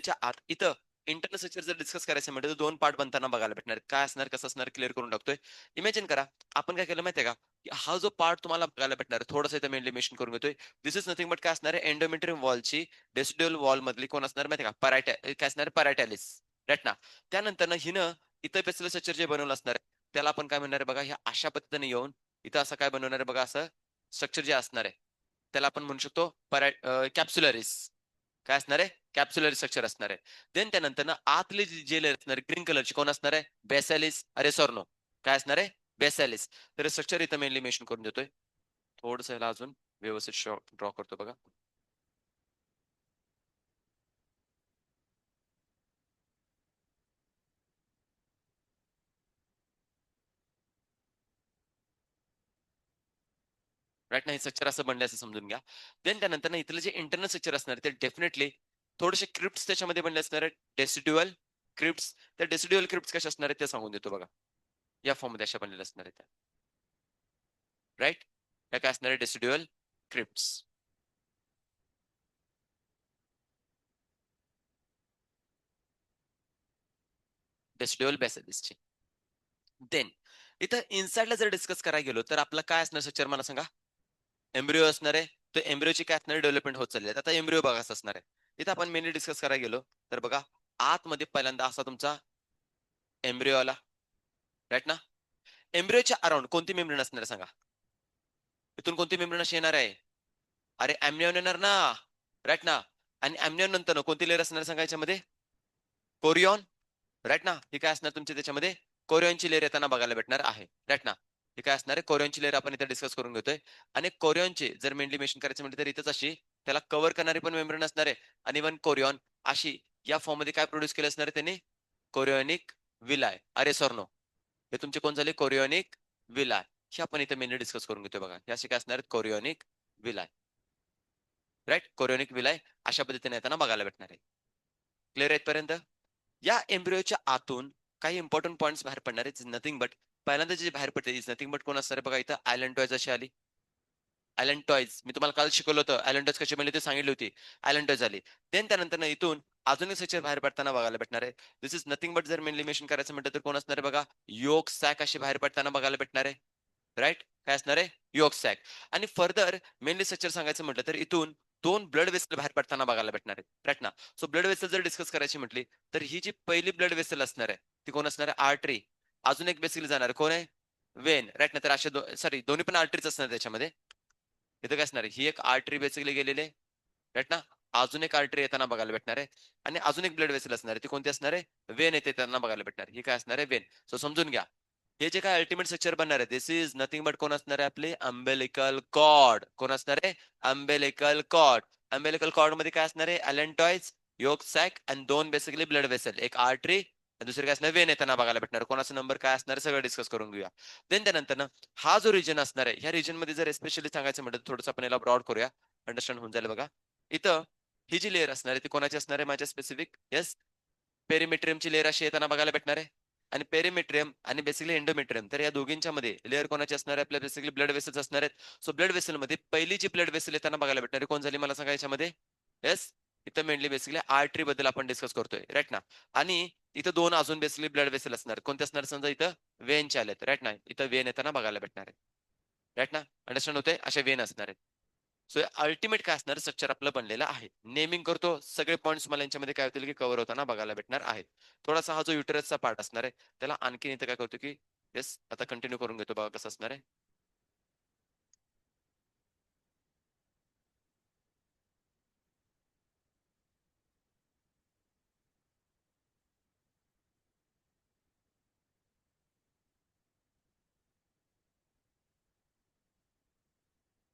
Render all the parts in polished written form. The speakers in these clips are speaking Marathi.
त्याच्या आत इथं इंटरनल स्ट्रक्चर जर डिस्कस करायचं म्हटलं तर 2 पार्ट बनताना बघायला भेटणार आहेत. काय असणार, कसं असणार क्लिअर करून टाकतोय. इमॅजिन करा, आपण काय केलं माहितीये का, की हा जो पार्ट तुम्हाला बघायला भेटणार आहे, थोडंसं इथं मेनली मेन्शन करून घेतोय. दिस इज नथिंग बट काय असणार आहे, एंडोमेट्रियम वॉलची डेसिड्युअल वॉल मधली कोण असणार माहितीये का, काय असणार पॅराटॅलिस. राइट ना. त्यानंतर ना हिनं इथं बेसिल स्ट्रक्चर जे बनवलं असणार आहे, त्याला आपण काय म्हणणार आहे बघा, ह्या अशा पद्धतीने येऊन इथं असं काय बनवणार आहे बघा, असं स्ट्रक्चर जे असणार आहे, त्याला आपण म्हणू शकतो कॅप्सुलरिस. काय असणार आहे? कॅप्सुलर स्ट्रक्चर असणार आहे. देन त्यानंतर ना आतली जी लेयर असणार आहे ग्रीन कलरची कोण असणार आहे? बेसॅलिस अरेसॉर्नो. काय असणार आहे? बेसॅलिस. तर स्ट्रक्चर इथं मेनली मेन्शन करून देतोय. थोडंसं याला अजून व्यवस्थित ड्रॉ करतो बघा. राइट ना, हे स्ट्रक्चर असं बनलंय असं समजून घ्या. देन त्यानंतर ना इथलं जे इंटरनल स्ट्रक्चर असणार आहे ते डेफिनेटली थोडेसे क्रिप्ट्स त्याच्यामध्ये बनले असणार आहेत. डेसिड्युअल क्रिप्ट्स. त्या डेसिड्युअल क्रिप्ट्स कशा असणार आहेत ते सांगून देतो बघा. या फॉर्ममध्ये अशा बनलेल्या असणार आहेत त्या. राइट? त्या काय असणार आहे? डेसिड्युअल क्रिप्ट्स. डेसिड्युअल बेसिलिसची. देन इथं इनसाइडला जर डिस्कस करायला गेलो तर आपलं काय असणार स्ट्रक्चर मला सांगा? एम्ब्रिओ असणार आहे. तर एम्ब्रिओची काय असणार डेव्हलपमेंट होत चालली आहे. आता एम्ब्रिओ बघायचं असणार आहे. इथं आपण मेनली डिस्कस करायला गेलो तर बघा, आतमध्ये पहिल्यांदा असा तुमचा एम्ब्रिओ आला. राइट ना? एम्ब्रिओच्या अराउंड कोणती मेम्ब्रेन असणार आहे सांगा? इथून कोणती मेम्ब्रेन अशी येणार आहे? अरे एमनियॉन येणार ना. राइट ना? आणि एमनियॉन नंतर कोणती लेयर असणार सांगा याच्यामध्ये? कोरियॉन. राइट ना? ही काय असणार तुमची त्याच्यामध्ये? कोरियॉनची लेयर येताना बघायला भेटणार आहे. राइट ना? ही काय असणार आहे? कोरियॉनची लेयर आपण इथे डिस्कस करून घेतोय. आणि कोरियॉनचे जर मेनली मेन्शन करायचं म्हटलं तर इथंच अशी त्याला कव्हर करणारी पण मेम्ब्रेन असणार आहे. आणि इव्हन कोरियॉन अशी या फॉर्ममध्ये काय प्रोड्यूस केलं असणार आहे त्यांनी? Chorionic villi. अरे सॉरी नो. हे तुमचे कोण झाले? कोरियोनिक विलाय. हे आपण इथे मेनली डिस्कस करून घेतोय बघा. हे असे काय असणार आहेत? कोरियोनिक विलाय. राइट? कोरियोनिक विलाय अशा पद्धतीने येताना बघायला भेटणार आहे. क्लिअर आहे इथपर्यंत? या एम्ब्रिओच्या आतून काही इम्पॉर्टंट पॉइंट्स बाहेर पडणार आहेत. नथिंग बट पहिल्यांदा जे बाहेर पडते इज नथिंग बट कोण असणार आहे बघा इथं आयलंटॉइज अशी आली. आयलंटॉइज मी तुम्हाला काल शिकवलं होतं. आयलंटॉइज कशी बनली ते सांगितली होती. आयलंटॉइज आली. देन त्यानंतर इथून अजून एक स्ट्रक्चर बाहेर पडताना बघायला भेटणार आहे. दिस इज नथिंग बट जर मेनली मेन्शन करायचं म्हटलं तर कोण असणार आहे बघा? योक सॅक अशी बाहेर पडताना बघायला भेटणार आहे. राइट? काय असणार आहे? Yolk sac. आणि फर्दर मेनली स्ट्रक्चर सांगायचं म्हटलं तर इथून 2 ब्लड वेसल बाहेर पडताना बघायला भेटणार आहेत. राइट ना? सो ब्लड वेसल जर डिस्कस करायची म्हटली तर ही जी पहिली ब्लड वेसल असणार आहे, ती कोण असणार आहे? आर्टरी. अजून एक बेसिकली जाणार आहे. कोण आहे? वेन. राइट ना? तर असे सॉरी दोन्ही पण आर्टरीच असणार त्याच्यामध्ये. इथं काय असणार आहे? ही एक आर्टरी बेसिकली गेलेली आहे. राइट ना? अजून एक आर्टरी येताना बघायला भेटणार आहे. आणि अजून एक ब्लड वेसल असणार आहे. ती कोणती असणार आहे? वेन येते त्यांना बघायला भेटणार आहे. ही काय असणार आहे? वेन. सो समजून घ्या. हे जे काय अल्टिमेट स्ट्रक्चर बनणार आहे, दिस इज नथिंग बट कोण असणार आहे आपले? Umbilical cord. कोण असणार आहे? Umbilical cord. अम्बिलिकल कॉर्ड मध्ये काय असणार आहे? अलेंटॉइज, योक सॅक आणि 2 बेसिकली ब्लड वेसल. एक आर्टरी आणि दुसरी काय असणार? वेन येताना बघायला भेटणार. कोणाचा नंबर काय असणार सगळं डिस्कस करून घेऊया. देन त्यानंतर ना हा जो रिजन असणार आहे, ह्या रिजन मध्ये जर स्पेशली सांगायचं म्हटलं थोडंसं आपण याला ब्रॉड करूया. अंडरस्टँड होऊन जाईल बघा. इथं ही जी लेयर असणार आहे ती कोणाची असणार आहे माझ्या स्पेसिफिक? येस, पेरिमेट्रियमची लेयर अशी येताना बघायला भेटणार आहे. आणि पेरिमेट्रियम आणि बेसिकली एंडोमेट्रियम तर या दोघींच्या मध्ये लेयर कोणाची असणार आहे? आपल्या बेसिकली ब्लड वेसल्स असणार आहेत. सो ब्लड वेसल मध्ये पहिली जी ब्लड वेसल येताना बघायला भेटणार आहे कोण झाली मला सांगा याच्यामध्ये? येस, इथं मेनली बेसिकली आर्टरी बद्दल आपण डिस्कस करतोय. राइट ना? आणि इथं 2 अजून बेसिकली ब्लड वेसल असणार. कोणते असणार समजा इथं? वेनचे आलेत. राइट ना? इथं वेन येताना बघायला भेटणार आहे. राइट ना? अंडरस्टँड होतंय? अशा वेन असणार आहेत. सो अल्टिमेट काय असणार स्ट्रक्चर आपलं बनलेलं आहे. नेमिंग करतो, सगळे पॉईंट्स मला यांच्यामध्ये काय होतील की कव्हर होताना बघायला भेटणार आहेत. थोडासा हा जो युटेरसचा पार्ट असणार आहे, त्याला आणखीन इथं काय करतो की येस, आता कंटिन्यू करून घेतो बघा कसं असणार आहे.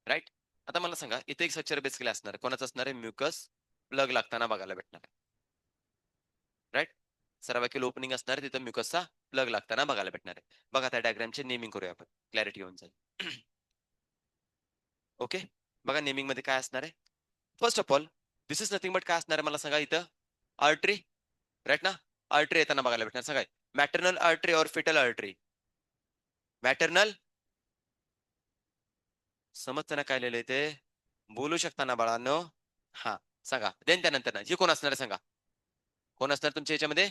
राइट? आता मला सांगा, इथे एक स्ट्रक्चर बेसिकली असणार आहे. कोणाचं असणार आहे? म्युकस प्लग लागताना बघायला भेटणार आहे. राइट? सर्वायकल ओपनिंग असणार आहे, तिथं म्युकसचा प्लग लागताना बघायला भेटणार आहे. बघा त्या डायग्रामचे नेमिंग करूया आपण. क्लॅरिटी येऊन जाईल. ओके? बघा नेमिंग मध्ये काय असणार आहे? First of all, this is nothing but काय असणार आहे मला सांगा इथं? आर्टरी. राइट ना? आर्टरी येताना बघायला भेटणार. सांगा मॅटर्नल आर्टरी और फिटल आर्टरी? मॅटर्नल. समजतं ना काय लिहिलंय ते? बोलू शकता ना बाळांनो? हां, सांगा. देन त्यानंतर ना, हे कोण असणार आहे सांगा? कोण असणार तुमच्या याच्यामध्ये?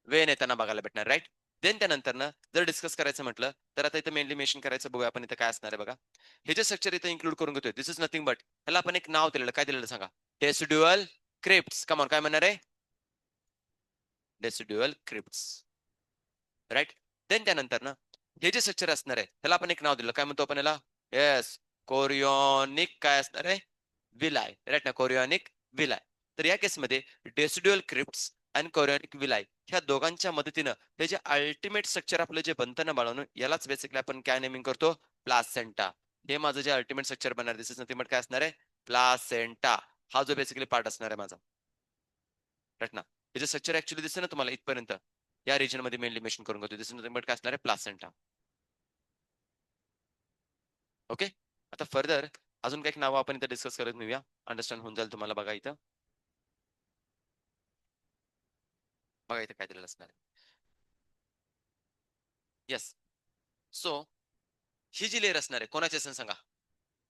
वेन येताना बघायला भेटणार, राईट. देन त्यानंतर जर डिस्कस करायचं म्हटलं तर आता इथं मेनली मेन्शन करायचं, बघूया आपण इथं काय असणार आहे बघा. हे जे स्ट्रक्चर इथं इन्क्लूड करून घेतोय, दिस इज नथिंग बट, ह्याला आपण एक नाव दिलेलं, काय दिलेलं सांगा? डेसिड्युअल क्रिप्ट्स. कमॉन, काय म्हणणार आहे? डेसिड्युअल क्रिप्ट्स, राईट. देन त्यानंतर हे जे स्ट्रक्चर असणार आहे त्याला आपण एक नाव दिलं, काय म्हणतो आपण याला? येस, कोरिओनिक काय असणार आहे? विलाय, राईट ना, कोरिओनिक विलाय. तर या केसमध्ये डेसिड्युअल क्रिप्ट्स आणि कोरिओनिक विलाय ह्या दोघांच्या मदतीनं हे जे अल्टिमेट स्ट्रक्चर आपलं जे बनतं ना बाळांनो, यालाच बेसिकली आपण काय नेमिंग करतो? प्लासेंटा. हे माझं जे अल्टिमेट स्ट्रक्चर बनणार, दिस इज नथिंग बट काय असणार आहे? प्लासेंटा. हा जो बेसिकली पार्ट असणार आहे माझा, राईट ना. हे जे स्ट्रक्चर ऍक्च्युअली दिसतं ना तुम्हाला इथपर्यंत, या रिजन मध्ये मेनली मेन्शन करून घेतो, दिस इज नथिंग बट काय असणार आहे? प्लासेंटा. ओके. आता फर्दर अजून काही नावं आपण इथं डिस्कस करत नेऊया, अंडरस्टँड होऊन जाईल तुम्हाला. बघा इथं, बघा इथं काय दिलेलं असणार आहे. येस. सो ही जी लेअर असणार आहे कोणाची असेल सांगा?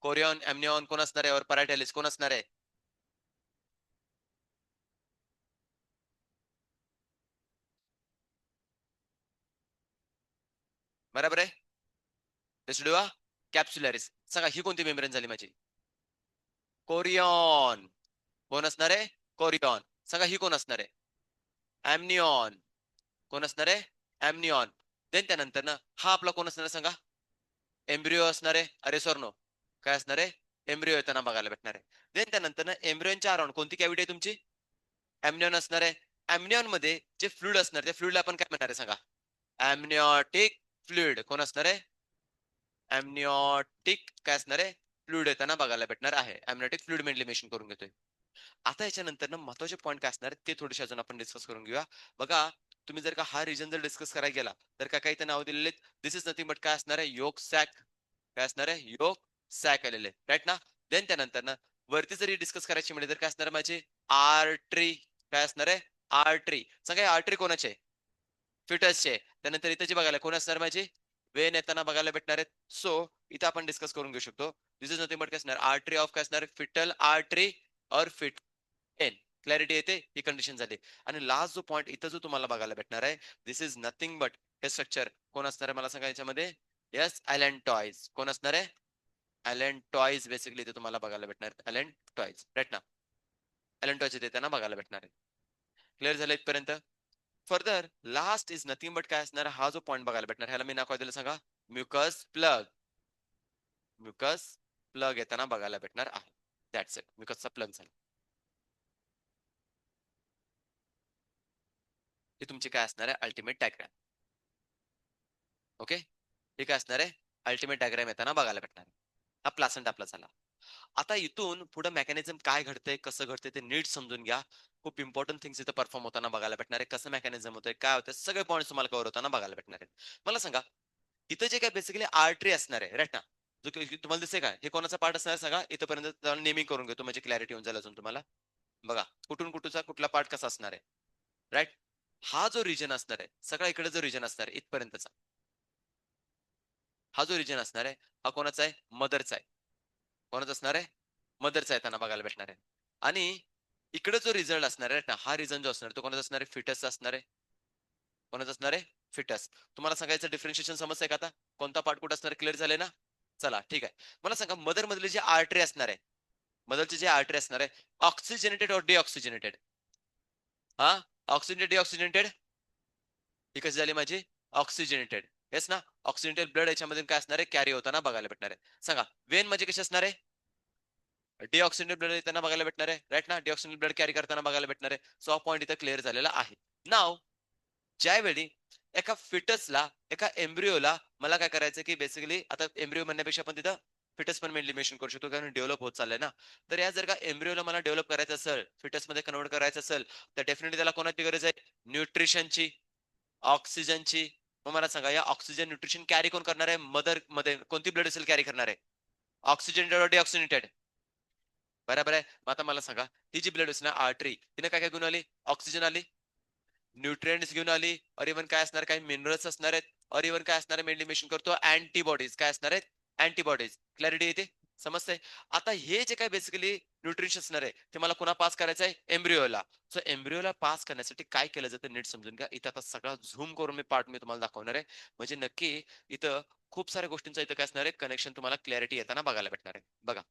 कोरियन, एमनिऑन कोण असणार आहे? और पराठॅलिस कोण असणार आहे? बरोबर आहे. डेसिडुआ कॅप्सुलॅरिस. सांगा ही कोणती मेम्ब्रेन झाली माझी? कोरियन. कोण असणार आहे? कोरियन. सांगा ही कोण असणार आहे? एमनिऑन. कोण असणार आहे? एमनिऑन. देन त्यानंतर हा आपला कोण असणार आहे सांगा? एम्ब्रिओ असणार आहे. अरे सर नो, काय असणार आहे? एम्ब्रिओ येताना बघायला भेटणार आहे. देन त्यानंतर एम्ब्रिओनच्या अराउंड कोणती कॅव्हिटी आहे तुमची? एमनिऑन असणार आहे. एमनिऑन मध्ये जे फ्लुइड असणार, त्या फ्लुइडला आपण काय म्हणणार आहे सांगा? एमनिऑटिक फ्लुइड. कोण असणार आहे? एमनिऑटिक काय असणार आहे? फ्लुइड येताना बघायला भेटणार आहे. एमनिऑटिक फ्लुइड मेनली मेन्शन करून घेतोय. आता याच्यानंतर महत्वाचे पॉईंट काय असणार ते थोडेसे अजून आपण डिस्कस करून घेऊया. बघा, तुम्ही जर का हा रिजन जर डिस्कस करायला गेला तर काय काय इथे नाव दिलेले, दिस इज नथिंग बट काय असणार आहे? योग सॅक. काय असणार आहे? योग सॅक आलेले, राईट ना. देन त्यानंतर वरती जरी डिस्कस करायची म्हणजे तर काय असणार माझे? आर्टरी. काय असणार आहे? आर्टरी. सगळे आर्टरी कोणाचे? फिटसचे. त्यानंतर इथे जे बघायला कोण असणार माझे? वेन येताना बघायला भेटणार आहेत. सो इथं आपण डिस्कस करून घेऊ शकतो. दिस इज नथिंग बट काय असणार? आर्टरी ऑफ काय असणार? फिटल आर्टरी और फिट एन. क्लॅरिटी येते, ही कंडिशन झाली. आणि लास्ट जो पॉईंट इथं जो तुम्हाला बघायला भेटणार आहे, दिस इज नथिंग बट हे स्ट्रक्चर कोण असणार आहे मला सांगा याच्यामध्ये? येस, अलेंटॉइज. कोण असणार आहे? अलेंटॉइज बेसिकली इथे तुम्हाला बघायला भेटणार आहे. अलेंटॉइज, राईट ना. अलेंटॉइज इथे त्यांना बघायला भेटणार आहे. क्लिअर झालं इथपर्यंत? Further last is nothing but काय असणार? हा जो पॉईंट बघायला भेटणार, ह्याला मी नाव काय दिलं सांगा? Mucus plug. म्युकस प्लग येताना बघायला भेटणार आहे. दॅट्स इट, म्युकसचा प्लग झाला. हे तुमची काय असणार आहे? Ultimate diagram. ओके, हे काय असणार आहे? अल्टिमेट डायग्राम येताना बघायला भेटणार. हा प्लासंट आपला झाला. आता इथून पुढे मेकॅनिझम काय घडतंय, कसं घडतंय ते नीट समजून घ्या. खूप इम्पॉर्टंट थिंग्स इथं परफॉर्म होताना बघायला भेटणार आहे. कसं मेकॅनिझम होतंय, काय होतंय, सगळे पॉईंट्स तुम्हाला कव्हर होताना बघायला भेटणार आहेत. मला सांगा, इथं जे काय बेसिकली आर्टरी असणार आहे, राईट ना, जो तुम्हाला दिसतंय का, हे कोणाचा पार्ट असणार सांगा? इथपर्यंत नेमिंग करून घेतो म्हणजे क्लॅरिटी होऊन जाईल अजून तुम्हाला. बघा, कुठून कुठचा कुठला पार्ट कसा असणार आहे, राईट. हा जो रिजन असणार आहे, सगळा इकडे जो रिजन असणार आहे इथपर्यंतचा, हा जो रिजन असणार आहे, हा कोणाचा आहे? मदरचा आहे. कोणाचा असणार आहे? मदरचा आहे, त्यांना बघायला भेटणार आहे. आणि इकडे जो रिझल्ट असणार आहे ना, हा रिझन जो असणार तो कोणाचा असणार आहे? फिटसचा असणार आहे. कोणाचा असणार आहे? फिटस. तुम्हाला सांगायचं डिफरन्शिएशन समजतंय का आता? कोणता पार्ट कुठं असणार? क्लिअर झाले ना? चला ठीक आहे. मला सांगा, मदर मधले जे आर्टरी असणार आहे, मदरचे जे आर्टरी असणार आहे, ऑक्सिजनेटेड और डिऑक्सिजनेटेड? हा, ऑक्सिजनेटेड डिऑक्सिजनेटेड? ही कशी झाली माझी? ऑक्सिजनेटेड. येस ना. ऑक्सिजनेटेड ब्लड याच्यामध्ये काय असणार आहे? कॅरी होताना बघायला भेटणार आहे. सांगा, वेन म्हणजे कशी असणार आहे? डिऑक्सिजनेटेड ब्लड येताना बघायला भेटणार आहे, राईट ना. डिऑक्सिजनेटेड ब्लड कॅरी करताना बघायला भेटणार आहे. सो हा पॉईंट इथं क्लिअर झालेला आहे. नाव ज्यावेळी एका फिटसला, एका एम्ब्रिओला मला काय करायचं की बेसिकली, आता एम्ब्रिओ म्हणण्यापेक्षा आपण तिथं फिटस पण मेनली मेन्शन करू शकतो, कारण डेव्हलप होत चाललंय ना. तर या जर का एम्ब्रिओला मला डेव्हलप करायचं असेल, फिटस मध्ये कन्वर्ट करायचं असेल, तर डेफिनेटली त्याला कोणाची गरज आहे? न्यूट्रिशनची, ऑक्सिजनची. मग मला सांगा, या ऑक्सिजन न्यूट्रिशन कॅरी कोण करणार आहे? मदर मध्ये कोणती ब्लड सेल कॅरी करणार आहे? ऑक्सिजनेटेड और डिऑक्सिजनेटेड? बरोबर आहे. मग आता मला सांगा, ही जी ब्लड ना आर्टरी, तिने काय काय घेऊन आली? ऑक्सिजन आली, न्यूट्रिएंट्स घेऊन आली, और इव्हन काय असणार? काही मिनरल्स असणार आहेत, और इव्हन काय असणार? मेनली मेन्शन करतो अँटीबॉडीज. काय असणार आहेत? अँटीबॉडीज. क्लॅरिटी येते? समजतंय? आता हे जे काही बेसिकली न्यूट्रिशन असणार आहे, ते मला कुणा पास करायचं आहे? एम्ब्रिओला. सो एम्ब्रिओला पास करण्यासाठी काय केलं जातं नीट समजून घ्या. इथं आता सगळा झूम करून मी पार्ट मी तुम्हाला दाखवणार आहे. म्हणजे नक्की इथं खूप साऱ्या गोष्टींचं इथं काय असणार आहे, कनेक्शन तुम्हाला क्लॅरिटी येताना बघायला भेटणार आहे. बघा,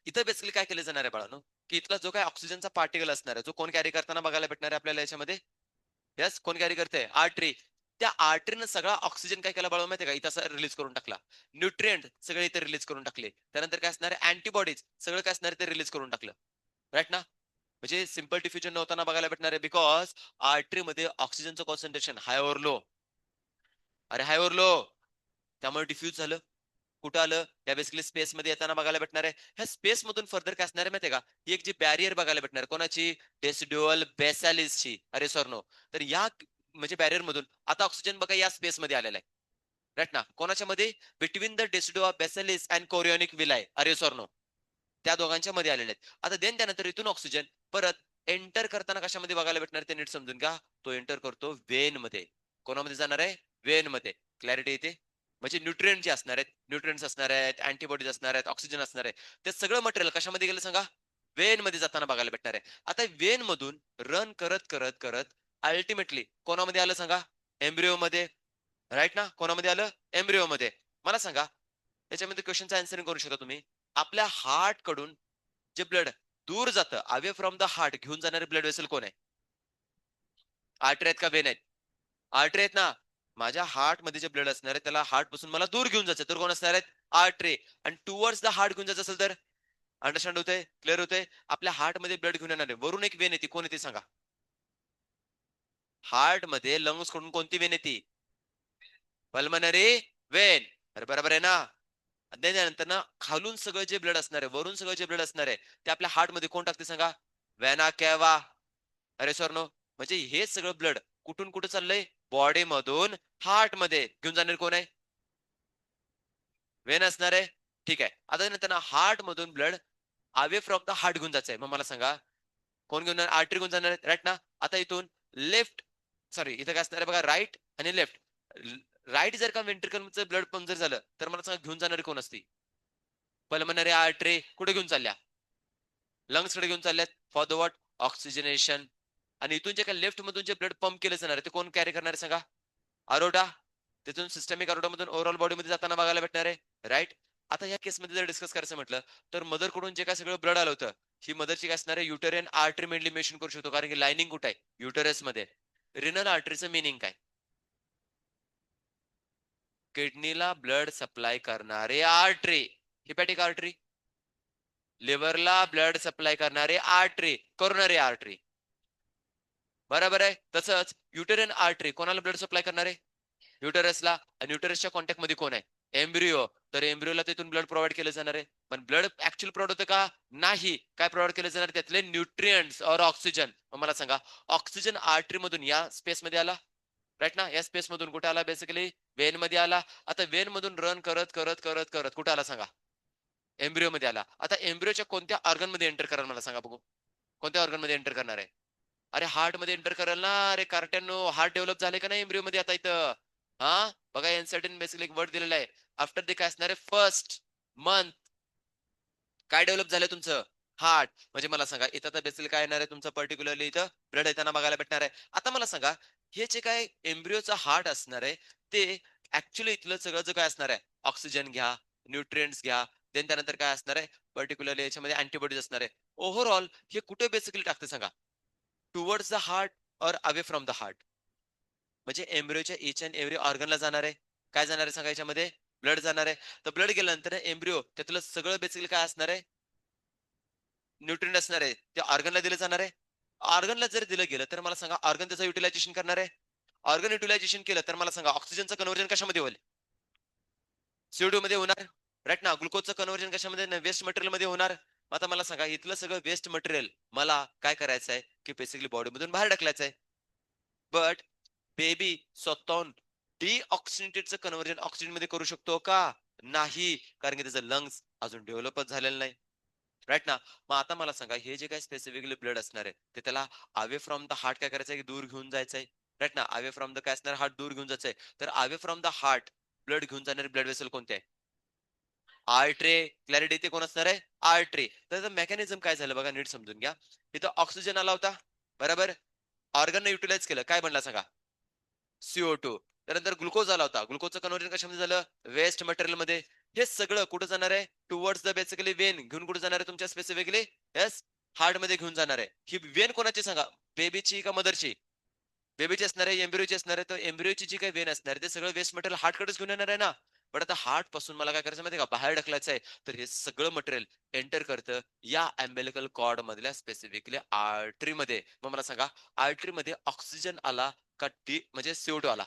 इथं बेसिकली काय केलं जाणार आहे बाळांनो, की इथला जो काही ऑक्सिजनचा पार्टिकल असणार आहे, जो कोण कॅरी करताना बघायला भेटणार आहे आपल्याला याच्यामध्ये? येस, कोण कॅरी करतंय? आर्टरी. त्या आर्टरीनं सगळा ऑक्सिजन काय केला बाळा माहितीये का? इथं असा रिलीज करून टाकला. न्यूट्रिएंट सगळे इथे रिलीज करून टाकले. त्यानंतर काय असणार आहे? अँटिबॉडीज सगळं काय असणार आहे ते रिलीज करून टाकलं. राइट ना? म्हणजे सिंपल डिफ्युजन न होताना बघायला भेटणार आहे बिकॉज आर्टरीमध्ये ऑक्सिजनचं कॉन्सन्ट्रेशन हाय ओर लो? अरे हाय ओर लो? त्यामुळे डिफ्यूज झालं. कुठं आलं? या बेसिकली स्पेसमध्ये येताना बघायला भेटणार आहे. ह्या स्पेसमधून फर्दर काय असणार आहे माहितीये का? ही एक जी बॅरियर बघायला भेटणार आहे. कोणाची? डेसिड्युअल बेसॅलिसची. अरे सर नो. तर या म्हणजे बॅरियरमधून आता ऑक्सिजन बघा या स्पेसमध्ये आलेला आहे. राइट ना? कोणाच्या मध्ये? Between the decidua basalis and chorionic villi. अरे सर नो. त्या दोघांच्या मध्ये आलेले आहेत. आता देन त्यानंतर इथून ऑक्सिजन परत एंटर करताना कशामध्ये बघायला भेटणार ते नीट समजून घ्या. तो एंटर करतो वेन मध्ये. कोणामध्ये जाणार आहे? वेन मध्ये. क्लॅरिटी येते? म्हणजे न्यूट्रिएंट जे असणार आहेत, न्यूट्रिएंट्स असणार आहेत, अँटिबॉडीज असणार आहेत, ऑक्सिजन असणार आहे. ते सगळं मटेरियल कशामध्ये गेलं सांगा? वेन मध्ये जाताना बघायला भेटणार आहे. आता वेन मधून रन करत, करत, करत अल्टिमेटली कोणामध्ये आलं सांगा? एम्ब्रिओ मध्ये. राइट ना? कोणामध्ये आलं? एम्ब्रिओ मध्ये. मला सांगा, त्याच्यामध्ये क्वेश्चनचं आन्सरिंग करू शकता तुम्ही. आपल्या हार्ट कडून जे ब्लड दूर जातं, अवे फ्रॉम द हार्ट घेऊन जाणारे ब्लड वेसल कोण आहे? आर्टरी आहेत का वेन आहेत? आर्टरी आहेत ना? माझ्या हार्ट मध्ये जे ब्लड असणार आहे, त्याला हार्ट पासून मला दूर घेऊन जायचं तर कोण असणार आहेत? आर्टरी. आणि टुवर्ड्स द हार्ट घेऊन जायचं असेल तर? अंडरस्टँड होतंय? क्लिअर होतंय? आपल्या हार्ट मध्ये ब्लड घेऊन येणार आहे. वरून एक वेन येते. कोण येते सांगा? हार्ट मध्ये लंग्स कडून कोणती वेन येते? Pulmonary Wien. अरे बरोबर आहे ना? त्याच्यानंतर ना खालून सगळं जे ब्लड असणार आहे, वरून सगळं जे ब्लड असणार आहे, ते आपल्या हार्ट मध्ये कोण टाकते सांगा? Vena cava. अरे सर नो. म्हणजे हे सगळं ब्लड कुठून कुठे चाललंय? बॉडी मधून हार्ट मध्ये घेऊन जाणार कोण आहे? वेन असणार आहे. ठीक आहे. आता नंतर ना हार्ट मधून blood away from the heart घेऊन जायचंय. मग मला सांगा, कोण घेऊन जाणार? आर्टरी घेऊन जाणार राईट ना? आता इथून लेफ्ट, सॉरी इथं काय असणार आहे बघा, राईट आणि लेफ्ट. राईट जर का वेंट्रिकलचं ब्लड पंप जर झालं, तर मला सांगा घेऊन जाणारी कोण असते? पल्मनरी आर्टरी कुठे घेऊन चालल्या? लंग्स कडे घेऊन चालल्यात फॉर द व्हॉट? ऑक्सिजनेशन. आणि इथून जे काही लेफ्ट मधून जे ब्लड पंप केलं जाणार आहे, ते कोण कॅरी करणार आहे सांगा? अरोटा. तिथून सिस्टमिक अरोटा मधून ओव्हरऑल बॉडीमध्ये जाताना बघायला भेटणार आहे. राईट? आता या केसमध्ये जर डिस्कस करायचं म्हटलं, तर मदर कडून जे काय सगळं ब्लड आलं होतं, ही मदरची काय असणार आहे? युटेरियन आर्टरी मेनली मेन्शन करू शकतो, कारण की लाइनिंग कुठे आहे? युटरस मध्ये. रिनल आर्टरीचं मिनिंग काय? किडनीला ब्लड सप्लाय करणारे आर्टरी. हिपॅटिक आर्टरी. लिव्हरला ब्लड सप्लाय करणारे आर्टरी. Coronary artery. बरोबर आहे. तसंच युटेरियन आर्टरी कोणाला ब्लड सप्लाय करणार आहे? युटरसला. आणि युटरसच्या कॉन्टॅक्ट मध्ये कोण आहे? एम्ब्रिओ. तर एम्ब्रिओला तिथून ब्लड प्रोव्हाइड केलं जाणार आहे. पण ब्लड ऍक्च्युअल प्रोव्हाइड होतं का? नाही. काय प्रोव्हाइड केलं जाणार? त्यातले न्यूट्रिएंट्स और ऑक्सिजन. मला सांगा, ऑक्सिजन आर्टरी मधून या स्पेस मध्ये आला? राईट ना? या स्पेस मधून कुठे आला? बेसिकली वेन मध्ये आला. आता वेन मधून रन करत करत करत करत कुठे आला सांगा? एम्ब्रिओ मध्ये आला. आता एम्ब्रिओच्या कोणत्या ऑर्गन मध्ये एंटर कराल मला सांगा बघू? कोणत्या ऑर्गन मध्ये एंटर करणार आहे? अरे हार्ट मध्ये एंटर करेल ना. अरे कार्ट्यानो, हार्ट डेव्हलप झाले का नाही एम्ब्रिओ मध्ये आता इथं? हा बघा, एनसर्टन बेसिकली एक वर्ड दिलेला आहे. आफ्टर ते काय असणार आहे? फर्स्ट मंथ काय डेव्हलप झालं तुमचं? हार्ट. म्हणजे मला सांगा, इथं तर बेसिकली काय येणार आहे तुमचं? पर्टिक्युलरली इथं ब्लड येताना बघायला भेटणार आहे. आता मला सांगा, हे जे काय एम्ब्रिओचा हार्ट असणार आहे, ते ऍक्च्युअली इथलं सगळं जे काय असणार आहे, ऑक्सिजन घ्या, न्यूट्रिएंट्स घ्या, देन त्यानंतर काय असणार आहे, पर्टिक्युलरली याच्यामध्ये अँटीबॉडीज असणार आहे. ओव्हरऑल हे कुठे बेसिकली टाकते सांगा? टुवर्ड्स द हार्ट और अवे फ्रॉम द हार्ट. म्हणजे एम्ब्रिओच्या इच अँड एव्हरी ऑर्गनला जाणार आहे. काय जाणार आहे सांगा याच्यामध्ये? ब्लड जाणार आहे. तर ब्लड गेल्यानंतर एम्ब्रिओ त्यातलं सगळं बेसिकली काय असणार आहे? न्यूट्रिएंट असणार आहे. ते ऑर्गनला दिलं जाणार आहे. ऑर्गनला जर दिलं गेलं, तर मला सांगा ऑर्गन त्याचं युटिलायझेशन करणार आहे. ऑर्गन युटिलायझेशन केलं, तर मला सांगा ऑक्सिजनचं कन्व्हर्जन कशामध्ये होईल? CO2 मध्ये होणार. राइट ना? ग्लुकोजचं कन्व्हर्जन कशामध्ये? वेस्ट मटेरियल मध्ये होणार. आता मला सांगा, इथलं सगळं वेस्ट मटेरियल मला काय करायचं आहे, की बेसिकली बॉडीमधून बाहेर ढकलायचं आहे. बट बेबी स्वतःहून डिऑक्सिनेटेडचं कन्व्हर्जन ऑक्सिजन मध्ये करू शकतो का? नाही. कारण की त्याचं लंग्स अजून डेव्हलपच झालेलं नाही. राइट ना? मग आता मला सांगा, हे जे काही स्पेसिफिकली ब्लड असणार आहे, ते त्याला अवे फ्रॉम द हार्ट काय करायचं आहे? दूर घेऊन जायचंय. राइट ना? अवे फ्रॉम द काय असणार? हार्ट दूर घेऊन जायचंय. तर away from the heart blood घेऊन जाणारे ब्लड वेसल कोणते आहे? आर्टरी क्लॅरिटी ते कोण असणार आहे आर्टरी. त्याचं मेकॅनिझम काय झालं बघा नीट समजून घ्या. इथं ऑक्सिजन आला होता बरोबर, ऑर्गन युटिलाइज केलं काय बनला सांगा CO2. त्यानंतर ग्लुकोज आला होता, ग्लुकोजचं कन्व्हर्जन कशामध्ये झालं वेस्ट मटेरियल मध्ये. हे सगळं कुठं जाणार आहे टुवर्ड्स द बेसिकली वेन घेऊन कुठे जाणार आहे तुमच्या स्पेसिफिकली येस हार्ट मध्ये घेऊन जाणार आहे. ही वेन कोणाची सांगा बेबीची का मदरची बेबीची असणार आहे एम्ब्रिओची असणार आहे. तर एम्ब्रिओची जी काही वेन असणार आहे ते सगळं वेस्ट मटेरियल हार्टकडेच घेऊन येणार आहे ना. पण आता हार्ट पासून मला काय करायचं माहिती का बाहेर ढकलायचं आहे. तर हे सगळं मटेरियल एंटर करतं या अम्बिलिकल कॉर्ड मधल्या स्पेसिफिकली आर्टरी मध्ये. मग मला सांगा आर्टरी मध्ये ऑक्सिजन आला का डी म्हणजे CO2 आला.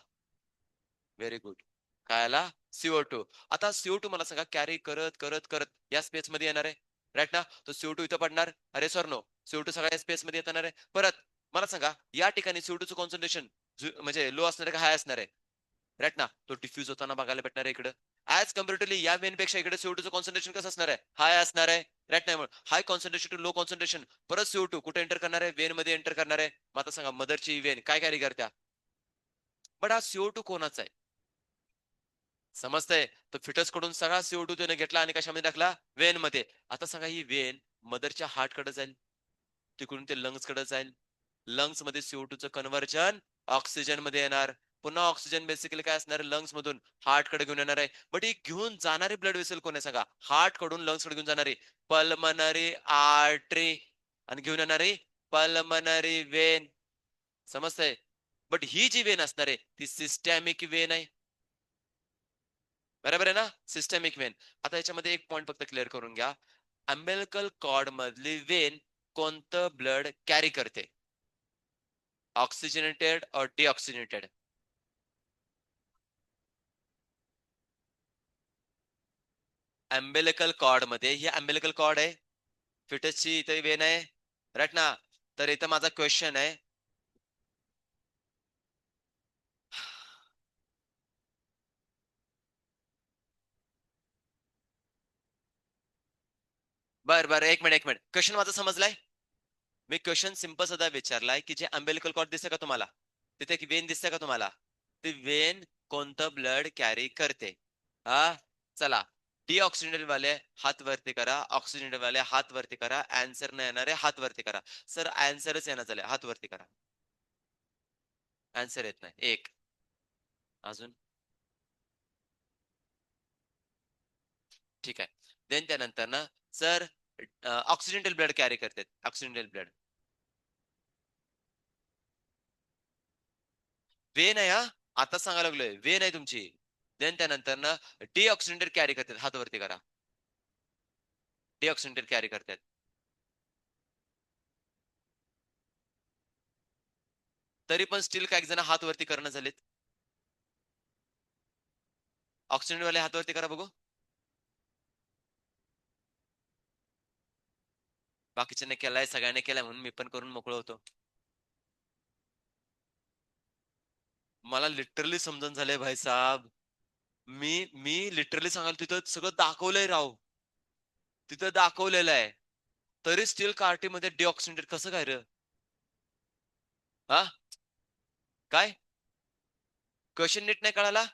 Very good. काय आला CO2. आता CO2 मला सांगा कॅरी करत करत करत या स्पेस मध्ये येणार आहे राईट ना. तो CO2 इथं पडणार अरे सर नो CO2 सगळ्या स्पेस मध्ये येणार आहे. परत मला सांगा या ठिकाणी CO2 चं कॉन्सन्ट्रेशन म्हणजे लो असणार आहे का हाय असणार आहे राईट ना. तो डिफ्यूज होताना बघायला भेटणार आहे इकडे ऍज कम्पॅरेटिव्हली या वेन पेक्षा इकडे CO2 चं कॉन्सन्ट्रेशन कसं असणार आहे हाय असणार आहे राईट नाही. हाय कॉन्सन्ट्रेशन टू लो कॉन्सन्ट्रेशन परत CO2 कुठे एंटर करणार आहे वेन मध्ये एंटर करणार आहे. मग आता सांगा मदरची वेन काय कॅरी करत्या बट हा CO2 कोणाचा आहे समजतंय. तर फिटस कडून सगळा CO2 त्याने घेतला आणि कशामध्ये टाकला वेन मध्ये. आता सांगा ही वेन मदरच्या हार्ट कडे जाईल तिकडून ते लंग्स कडे जाईल लंग्स मध्ये CO2 चं कन्व्हर्जन ऑक्सिजन मध्ये येणार. पुन्हा ऑक्सिजन बेसिकली काय असणार लंग्स मधून हार्ट कडे घेऊन येणार आहे. बट ही घेऊन जाणारी ब्लड वेसल कोण आहे सांगा हार्ट कडून लंग्स कडे घेऊन जाणारी पल्मनरी आर्टरी आणि घेऊन येणारी पल्मनरी वेन समजतंय. बट ही जी वेन असणार आहे ती सिस्टॅमिक वेन आहे बरोबर आहे ना सिस्टमिक वेन. आता याच्यामध्ये एक पॉइंट फक्त क्लिअर करून घ्या अम्बिलिकल कॉर्ड मधली वेन कोणतं ब्लड कॅरी करते ऑक्सिजनेटेड और डिऑक्सिजनेटेड. अम्बिलिकल कॉर्ड मध्ये ही अम्बिलिकल कॉर्ड आहे फिटसची इथे वेन आहे राईट ना. तर इथं माझा क्वेश्चन आहे बर बर एक मिनिट क्वेश्चन माझा समजलाय. मी क्वेश्चन सिंपल सुद्धा विचारलाय की जे अम्बिलिकल कॉर्ड दिसते का तुम्हाला तिथे एक वेन दिसते का तुम्हाला ती वेन कोणतं ब्लड कॅरी करते हा चला डिऑक्सिजनेटेड वाले हात वरती करा ऑक्सिजनेटेड वाले हात वरती करा आन्सर न येणारे हात वरती करा. सर आन्सरच येणार झाले हात वरती करा आन्सर येत नाही एक अजून ठीक आहे. देन त्यानंतर ना सर ऑक्सिडेंटल ब्लड कॅरी करते ऑक्सिडेंटल ब्लड वेन आहे हा आता सांगायला लागलोय वेन आहे तुमची. देन त्यानंतर ना डिऑक्सिडेंटेड कॅरी करतात हात वरती करा डिऑक्सिडेंटेड कॅरी करतात. तरी पण स्टील काही जण हात वरती करणं झालेत. ऑक्सिडेंट वाले हात वरती करा बघू बाकीच्यांनी केलाय सगळ्यांनी केलाय म्हणून मी पण करून मोकळं होतो. मला लिटरली समजून झालंय भाई साहेब. मी लिटरली सांगाल तिथं सगळं दाखवलंय राव तिथं दाखवलेलं आहे तरी स्टील कार्टी मध्ये डिऑक्सिडेंट कसं काय रे हा काय क्वेश्चन नीट नाही कळाला.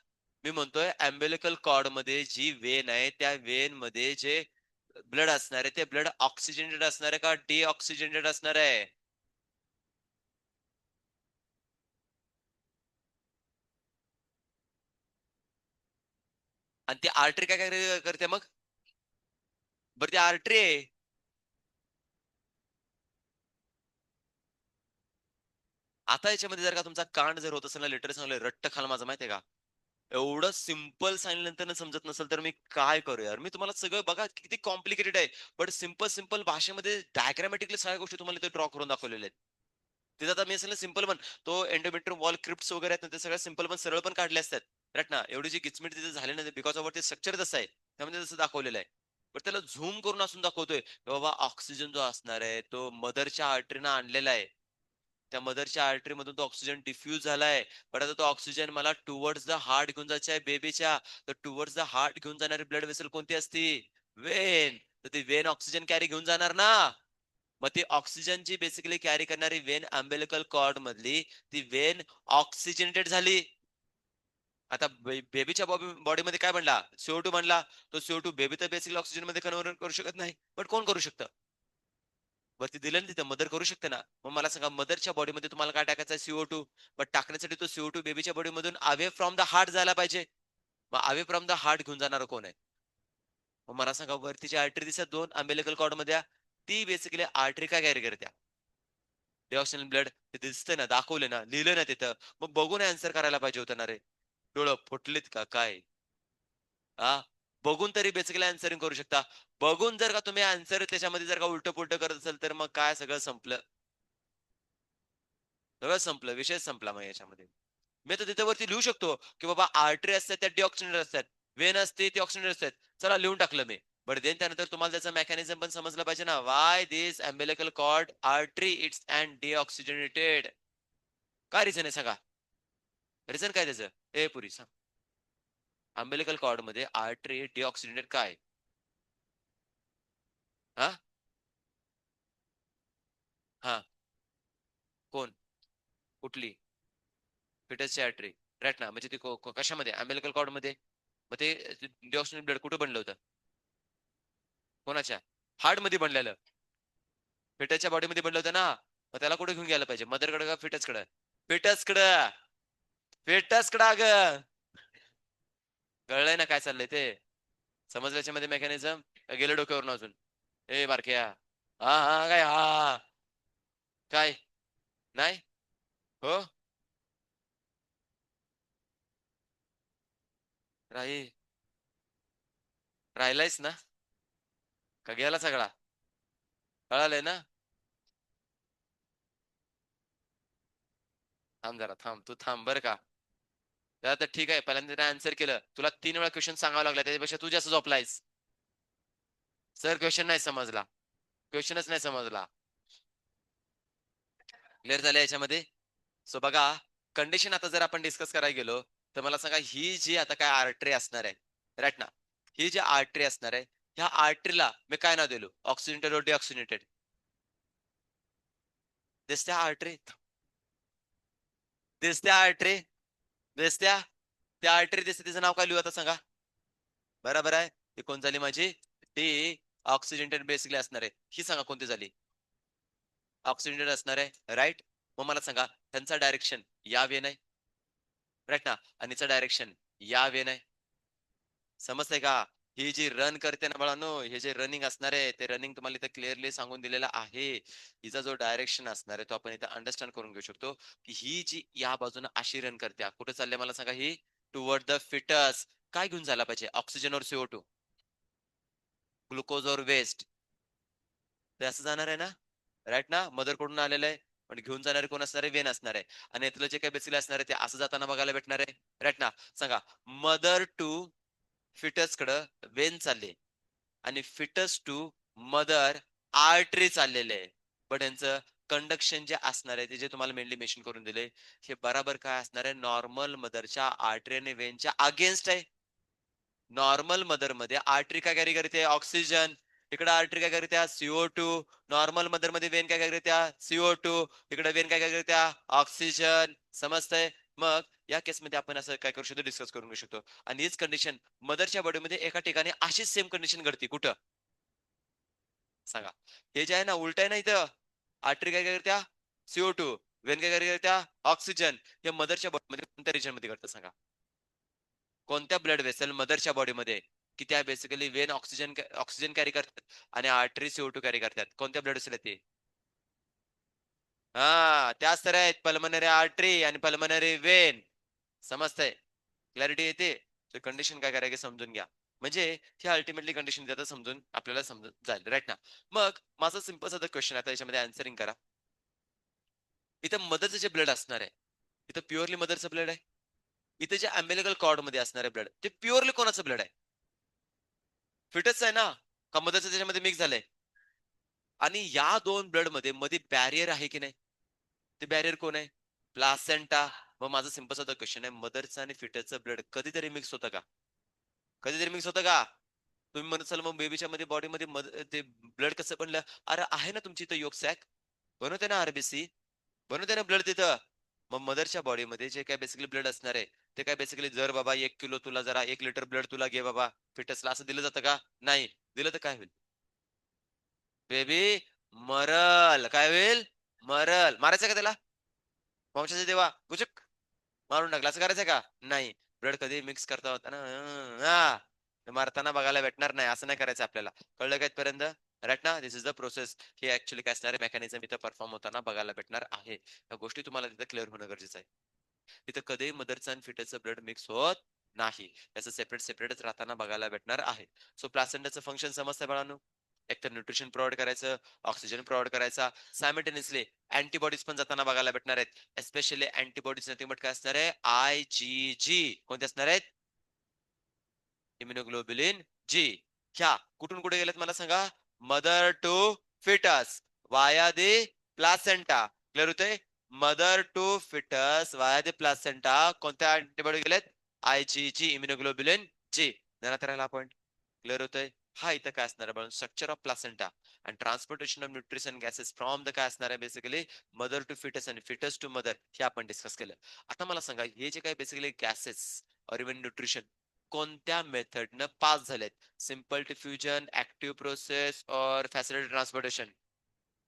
मी म्हणतोय अम्बिलिकल कॉर्ड मध्ये जी वेन आहे त्या वेन मध्ये जे ब्लड असणार आहे ते ब्लड ऑक्सिजनेटेड असणार आहे का डिऑक्सिजनेटेड असणार आहे. आणि ती आर्टरी काय काय करते मग बरं ती आर्टरी आहे. आता याच्यामध्ये जर का तुमचा कांड जर होत असेल ना लिटरली सांगलं रट्ट खाल माझं माहितीये का एवढं सिम्पल सांगितल्यानंतर समजत नसेल तर मी काय करू यार. मी तुम्हाला सगळं बघा किती कॉम्प्लिकेटेड आहे बट सिम्पल सिम्पल भाषेमध्ये डायग्रामॅटिकली सगळ्या गोष्टी तुम्हाला ते ड्रॉ करून दाखवलेल्या आहेत. तिथं आता मी असं सिम्पल पण तो एंडोमेट्रियम वॉल क्रिप्ट्स वगैरे आहेत ना ते सगळं सिम्पल पण सरळ पण काढले असतात राईट ना. एवढी जी किचमिट तिथे झाली ना बिकॉज ऑफ ते स्ट्रक्चर तसं आहे त्यामध्ये तसं दाखवलेलं आहे. पण त्याला झूम करून असून दाखवतोय की बाबा ऑक्सिजन जो असणार आहे तो मदरच्या आर्टरीनं आणलेला आहे. त्या मदरच्या आर्टरी मधून तो ऑक्सिजन डिफ्यूज झालाय. पण आता तो ऑक्सिजन मला टुवर्ड्स द हार्ट घेऊन जायचा आहे बेबीच्या. तर टुवर्ड्स द हार्ट घेऊन जाणारी ब्लड वेसल कोणती असती वेन. तर ती वेन ऑक्सिजन कॅरी घेऊन जाणार ना. मग ती ऑक्सिजनची बेसिकली कॅरी करणारी वेन अम्बिलिकल कॉर्ड मधली ती वेन ऑक्सिजनेटेड झाली आता बेबीच्या बॉडीमध्ये काय म्हणला, CO2 म्हणला. तो CO2 बेबी तर बेसिकली ऑक्सिजन मध्ये कन्व्हर्ट करू शकत नाही, पण कोण करू शकतं? वरती दिलं ना तिथं, मदर करू शकते ना. मग मला सांगा, मदरच्या बॉडीमध्ये तुम्हाला काय टाकायचं, CO2. पण टाकण्यासाठी तो CO2 बेबीच्या बॉडीमधून अवे फ्रॉम द हार्ट जायला पाहिजे. मग अवे फ्रॉम द हार्ट घेऊन जाणार कोण आहे? मग मला सांगा, वरती जी आर्टरी दिसतात 2 अम्बिलिकल कॉर्ड मध्ये, ती बेसिकली आर्टरी काय कॅरी करते? डिऑक्सिजन ब्लड. ते दिसतंय ना, दाखवले ना, लिहिलं ना तिथं. मग बघून आन्सर करायला पाहिजे होतं ना रे. डोळं फुटलीत का काय? हां, बघून तरी बेसिकली आन्सरिंग करू शकता. बघून जर का तुम्ही आन्सर त्याच्यामध्ये जर का उलटं-पुलटं करत असाल, तर मग काय सगळं संपलं. सगळं संपलं. विषयच संपला मग याच्यामध्ये. मी तर तिथे वरती लिहू शकतो, की बाबा आर्टरी असतात त्या डिऑक्सिजनेटेड असतात. वेन असते ती ऑक्सिजनेटेड असतात. चला लिहून टाकलं मी. बट देन त्यानंतर तुम्हाला त्याचं मेकॅनिझम पण समजलं पाहिजे ना. Why this umbilical cord artery it's and deoxygenated. काय रिझन आहे सांगा? रिझन काय त्याचं? ए पुरी सांग. अम्बिलिकल कॉर्डमध्ये आर्टरी डिऑक्सिजनेटेड काय आहे? हां? हां. कोण? कुठली? फिटसची आर्टरी. राइट ना. म्हणजे ती कशामध्ये? अम्बिलिकल कॉर्डमध्ये. मग ते डिऑक्सिजन ब्लड कुठं बनलं होतं? कोणाच्या? हार्टमध्ये बनलेलं. फिटसच्या बॉडीमध्ये बनलं होतं ना. मग त्याला कुठे घेऊन गेलं पाहिजे? मदरकडे का फिटसकडे? फिटसकडं. फिटसकडं अगं. कळलंय ना काय चाललंय ते? समजलं याच्यामध्ये मेकॅनिझम? गेलं डोक्यावरून अजून? ए बारक्या. हां, हां. काय हां. काय? नाही? हो? राही राहिलायस ना? का गेला सगळा? कळालंय ना? थांब जरा थांब. तू थांब बरं का. तर ठीक आहे. पहिल्यांदा त्याने आन्सर केलं. तुला 3 वेळा क्वेशन सांगावा लागला. त्याच्यापेक्षा तू जास्त झोपलायस. सर क्वेशन नाही समजला. क्वेशनच नाही समजला. क्लिअर झालं याच्यामध्ये? सो बघा, कंडिशन आता जर आपण डिस्कस करायला गेलो, तर मला सांगा ही जी आता काय आर्टरी असणार आहे, राईट ना? ही जी आर्टरी असणार आहे, ह्या आर्टरीला मी काय नाव दिलो? ऑक्सिजनेटेड और डिऑक्सिजनेटेड? दिसत्या आर्टरी? दिसत्या आर्टरी? दिसत्या? त्या आर्टरी दिसते तिचं नाव काय लिहू आता सांगा? बरोबर आहे. ही कोण झाली माझी? ती ऑक्सिजनेटेड बेसिकली असणार आहे. ही सांगा कोणती झाली? ऑक्सिजनेटेड असणार आहे, राइट? मग मला सांगा त्यांचा डायरेक्शन या वे आहे, राइट ना? आणि हिचं डायरेक्शन या वे आहे. समजतंय का? ही जी रन करते ना बाळांनो, हे जे रनिंग असणार आहे, ते रनिंग तुम्हाला इथं क्लिअरली सांगून दिलेलं आहे. हिचा जो डायरेक्शन असणार आहे, तो आपण इथं अंडरस्टँड करून घेऊ शकतो, की ही जी या बाजूनं अशी रन करते. कुठे चालली मला सांगा ही? Toward the foetus. काय घेऊन जायला पाहिजे? ऑक्सिजन और CO2? ग्लुकोज और वेस्ट? ते असं जाणार आहे ना? राइट ना? मदर कडून आलेलं आहे. पण घेऊन जाणारे कोण असणार आहे? वेन असणार आहे. आणि यातलं जे काही बेसिकली असणार आहे, ते असं जाताना बघायला भेटणार आहे. राइट ना? सांगा. मदर टू फिटसकडं वेन चालली आणि फिटस टू मदर आर्टरी चाललेले आहे. बट यांचं कंडक्शन जे असणार आहे, ते जे तुम्हाला मेनली मेन्शन करून दिले, हे बराबर काय असणार आहे? नॉर्मल मदरच्या आर्टरी आणि वेनच्या अगेन्स्ट आहे. नॉर्मल मदरमध्ये आर्टरी काय कॅरी करते? ऑक्सिजन. इकडे आर्टरी काय करते? CO2. नॉर्मल मदरमध्ये वेन काय करते? CO2. इकडे वेन काय करते? ऑक्सिजन. समजतंय? मग या केसमध्ये आपण असं काय करू शकतो? डिस्कस करून घेऊ शकतो. आणि हीच कंडिशन मदरच्या बॉडीमध्ये एका ठिकाणी अशीच सेम कंडिशन घडते. कुठं? सांगा. हे जे आहे ना, उलट आहे ना इथं. आर्टरी काय करत्या? CO2. वेन काय करत्या? ऑक्सिजन. हे मदरच्या बॉडीमध्ये कोणत्या रिजनमध्ये घडतं सांगा? कोणत्या ब्लड वेसल मदरच्या बॉडीमध्ये, की त्या basically Wien oxygen oxygen carry करतात आणि आर्टरी CO2 कॅरी करतात. कोणत्या ब्लड वेसल आहे ते? हां, त्याच तर आहेत पल्मनरी आर्टरी आणि पल्मनरी वेन. समजतंय? क्लॅरिटी येते? तर कंडिशन काय करायची समजून घ्या. म्हणजे ही अल्टिमेटली कंडिशन देतात समजून आपल्याला समजून जाईल, राइट ना? मग माझा सिंपल साधा क्वेशन आता याच्यामध्ये आन्सरिंग करा. इथं मदरचं जे ब्लड असणार आहे, इथं प्युअरली मदरचं ब्लड आहे. इथे जे अम्बिलिकल कॉर्डमध्ये असणारे ब्लड, ते प्युअरली कोणाचं ब्लड आहे? फिटच आहे ना? का मदरचं त्याच्यामध्ये मिक्स झालंय? आणि या 2 ब्लडमध्ये मध्ये बॅरियर आहे की नाही? ते बॅरियर कोण आहे? प्लासेंटा. मग माझा सिंपल साधा क्वेशन आहे, मदरचं आणि फिटसचं ब्लड कधीतरी मिक्स होतं का? कधीतरी मिक्स होतं का? तुम्ही म्हणत मग बेबीच्या मध्ये बॉडीमध्ये ते ब्लड कसं बनलं? अरे आहे ना तुमची इथं यॉर्क सॅक. बनवते ना आर बनवते ना ब्लड तिथं. मग मदरच्या बॉडीमध्ये जे काही बेसिकली ब्लड असणार आहे, ते काय बेसिकली जर बाबा 1 किलो तुला जरा 1 लिटर ब्लड तुला घे बाबा फिटसला असं दिलं जातं का? नाही. दिलं तर काय होईल? बेबी मरल. काय होईल? मरल. मारायचं का त्याला? वंशाचा देवा गुचक मारून टाकला. असं करायचं का? नाही. ब्लड कधी मिक्स करता होता ना मारताना बघायला भेटणार नाही. असं नाही करायचं आपल्याला. कळलं का इथपर्यंत? राइट ना? This is the process. हे ॲक्चुअली काय असणार आहे मेकॅनिझम इथं परफॉर्म होताना बघायला भेटणार आहे. या गोष्टी तुम्हाला तिथं क्लिअर होणं गरजेचं आहे. तिथं कधीही मदरचं आणि फिटरचं ब्लड मिक्स होत नाही. त्याचं सेपरेटच राहताना बघायला भेटणार आहे. सो प्लासेंटाचं फंक्शन समजतंय बाळांनो? एकतर न्यूट्रिशन प्रोव्हाइड करायचं, ऑक्सिजन प्रोव्हाइड करायचा, सायमल्टेनियसली अँटीबॉडीज पण जाताना बघायला भेटणार आहेत. एस्पेशली अँटीबॉडीज नथिंग बट काय असणार आहे? IgG. कोणते असणार आहेत? इम्युनोग्लोब्युलिन जी. ह्या कुठून कुठे गेलेत मला सांगा? मदर टू फिटस वाया दी प्लासेंटा. क्लिअर होतंय? मदर टू फिटस वाया दी प्लासेंटा कोणत्या अँटीबॉडी गेलेत? IgG इम्युनोग्लोब्युलिन जी. ध्यानात राहिला पॉईंट. क्लिअर होतंय? हा इथं काय असणार आहे structure of placenta and transportation of nutrition gases from the काय असणार आहे बेसिकली मदर टू फिटस आणि फिटस टू मदर हे आपण डिस्कस केलं. आता मला सांगा हे जे काही basically gases or even nutrition कोणत्या मेथडनं पास झालेत? सिंपल डिफ्युजन, ऍक्टिव्ह प्रोसेस और फॅसिलिटी ट्रान्सपोर्टेशन?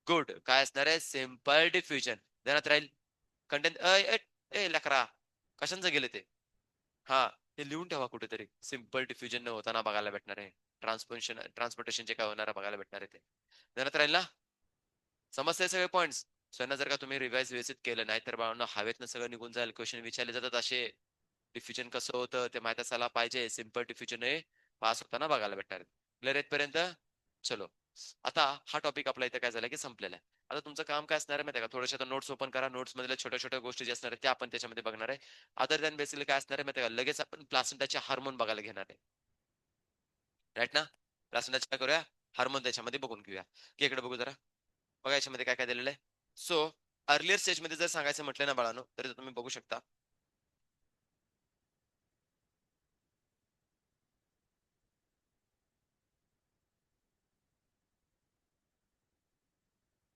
गुड. काय असणार आहे? Simple diffusion. ध्यानात राहील. कंटेंट ए लकरा कशांचं गेले ते? हा हे लिहून ठेवा कुठेतरी. सिंपल डिफ्युजन न होताना बघायला भेटणार आहे. ट्रान्सपोर्टेशन जे काय होणार बघायला भेटणार आहे ते. ध्यानात राहील ना? समजते सगळे पॉईंट्स? त्यांना जर का तुम्ही रिवाइज व्यवस्थित केलं नाही तर बाळांनो हवेतनं सगळं निघून जाईल. क्वेश्चन विचारले जातात असे. डिफ्युजन कसं होतं ते माहित असायला पाहिजे. सिंपल डिफ्युजन हे पास होताना बघायला भेटणार आहे. क्लिअर इथपर्यंत? चलो. आता हा टॉपिक आपला इथे काय झाला की संपलेला आहे. आता तुमचं काम काय असणार आहे माहिती आहे का? थोड्याशा नोट्स ओपन करा. नोट्स मधल्या छोट्या छोट्या गोष्टी ज्या असणार आहेत त्या आपण त्याच्यामध्ये बघणार आहे. अदर दॅन बेसिकली काय असणार आहे माहिती आहे का? लगेच आपण प्लासेंटाचे हार्मोन बघायला घेणार आहे. राईट ना? प्लासेंटाचे काय करूया? हार्मोन त्याच्यामध्ये बघून घेऊया. की इकडे बघू जरा. बघा याच्यामध्ये काय काय दिलेलं आहे. सो अर्लियर स्टेजमध्ये जर सांगायचं म्हटलं ना बाळांनो तर तुम्ही बघू शकता.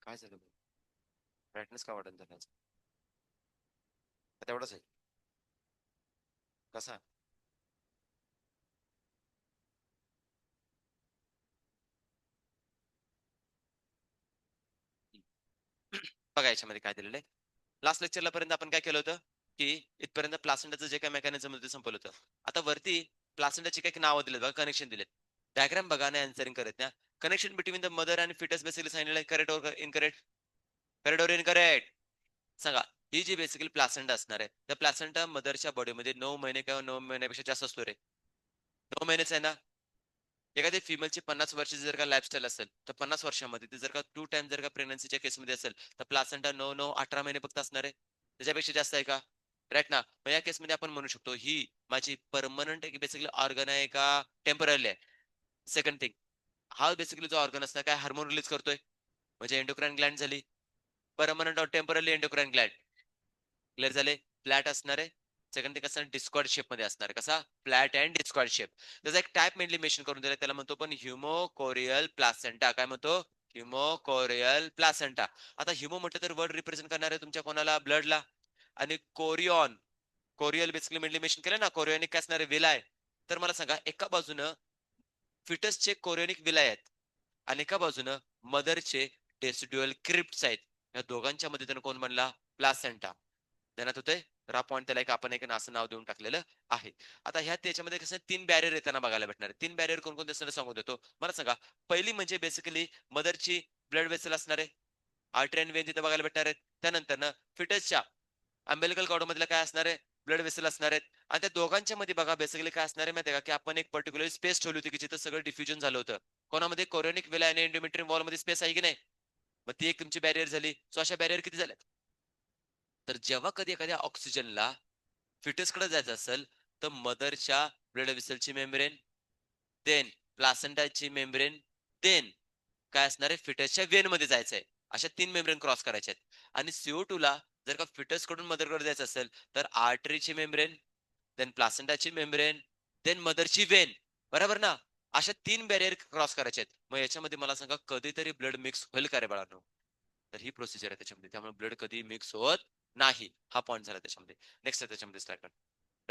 काय झालं? ब्राईटनेस का वाढत झाला? तेवढाच आहे. कसा? बघा याच्यामध्ये काय दिलेलं आहे. लास्ट लेक्चरला पर्यंत आपण काय केलं होतं की इथपर्यंत प्लासेंटाचं जे काही मेकॅनिझम होतं ते संपवलं होतं. आता वरती प्लासेंटाची काही नावं दिलेत बघा कनेक्शन दिलेत. डायग्राम बघा आणि आन्सरिंग करत ना. कनेक्शन बिटवीन द मदर आणि फिटस बेसिकली सांगितलेलं आहे correct or incorrect? Correct or incorrect? सांगा. ही जी बेसिकली प्लासेंटा असणार आहे त्या प्लासेंटा मदरच्या बॉडीमध्ये 9 महिने किंवा 9 महिन्यापेक्षा जास्त असतो रे. 9 महिनेच आहे ना. एखादी फिमेलची 50 वर्षाची जर का लाईफस्टाईल असेल तर 50 वर्षामध्ये ती जर का 2 टाइम जर का प्रेग्नन्सीच्या केसमध्ये असेल तर प्लासेंटा 9 9 18 महिने फक्त असणार आहे. त्याच्यापेक्षा जास्त आहे का? राईट ना. मग या केसमध्ये आपण म्हणू शकतो ही माझी परमनंट बेसिकली ऑर्गन आहे का टेम्पररी आहे? Second thing. हा बेसिकली जो ऑर्गन असणार काय हार्मोन रिलीज करतोय म्हणजे एंडोक्राइन ग्लँड झाली. परमनंट और टेम्पररी एंडोक्राइन ग्लँड. क्लिअर झाले. फ्लॅट असणार आहे. सेकंड थिंग असणार डिस्कॉर्ड शेप मध्ये असणार आहे. कसा? Flat and Discord shape. त्याचा एक टाइप मेनली मेन्शन करून दिला त्याला म्हणतो पण ह्युमोकोरियल प्लासेंटा. काय म्हणतो? ह्युमोकोरियल प्लासेंटा. आता ह्युमो म्हटलं तर वर्ड रिप्रेझेंट करणार आहे तुमच्या कोणाला? ब्लडला. आणि कोरियॉन कोरियल बेसिकली मेनली मेन्शन केलं ना कोरियोनिक काय असणार आहे? विलाय. तर मला सांगा एका बाजूनं फिटसचे कोरियोनिक विलाय आहेत आणि एका बाजूनं मदरचे टेस्टिड्युअल क्रिप्ट्स आहेत. या दोघांच्या मध्ये त्यानं कोण म्हणला? प्लासेंटा. ध्यानात होते. तर हा पॉईंट त्याला एक आपण एक असं नाव देऊन टाकलेलं आहे. आता ह्या त्याच्यामध्ये कसं 3 बॅरियर येताना बघायला भेटणार. 3 बॅरियर कोणकोणते असणार सांगून देतो. मला सांगा. पहिली म्हणजे बेसिकली मदरची ब्लड वेसल असणार आहे. आर्टरी आणि वेन तिथे बघायला भेटणार आहेत. त्यानंतर ना फिटसच्या अम्बिलिकल कॉर्ड मधलं काय असणार आहे? ब्लड वेसल असणार आहेत. आणि त्या दोघांच्या मध्ये बघा बेसिकली काय असणार आहे माहिती का की आपण एक पर्टिक्युलर स्पेस ठेवली होती की जिथं सगळं डिफ्युजन झालं होतं. कोणामध्ये? कोरोनिक विला आणि एंडोमेट्रियम वॉल मध्ये स्पेस आहे की नाही? मग ती एक तुमची बॅरियर झाली. सो अशा बॅरियर किती झाल्या? तर जेव्हा कधी एखाद्या ऑक्सिजनला फिटसकडे जायचं असेल तर मदरच्या ब्लड वेसलची मेम्ब्रेन देन प्लासेंटाची मेम्ब्रेन देन काय असणार आहे फिटसच्या वेन मध्ये जायचंय. अशा 3 मेम्ब्रेन क्रॉस करायच्या आहेत. आणि CO2 ला जर का फिटस कडून मदरकडे जायचं असेल तर आर्टरीची मेम्ब्रेन देन प्लासेंटाची मेम्ब्रेन देन मदरची वेन. बरोबर ना? अशा 3 बॅरियर क्रॉस करायचे आहेत. मग याच्यामध्ये मला सांगा कधीतरी ब्लड मिक्स होईल का रे बाळांनो? तर ही प्रोसिजर आहे त्याच्यामध्ये. त्यामुळे ब्लड कधी मिक्स होत नाही. हा पॉईंट झाला त्याच्यामध्ये. नेक्स्ट आहे त्याच्यामध्ये स्टार्ट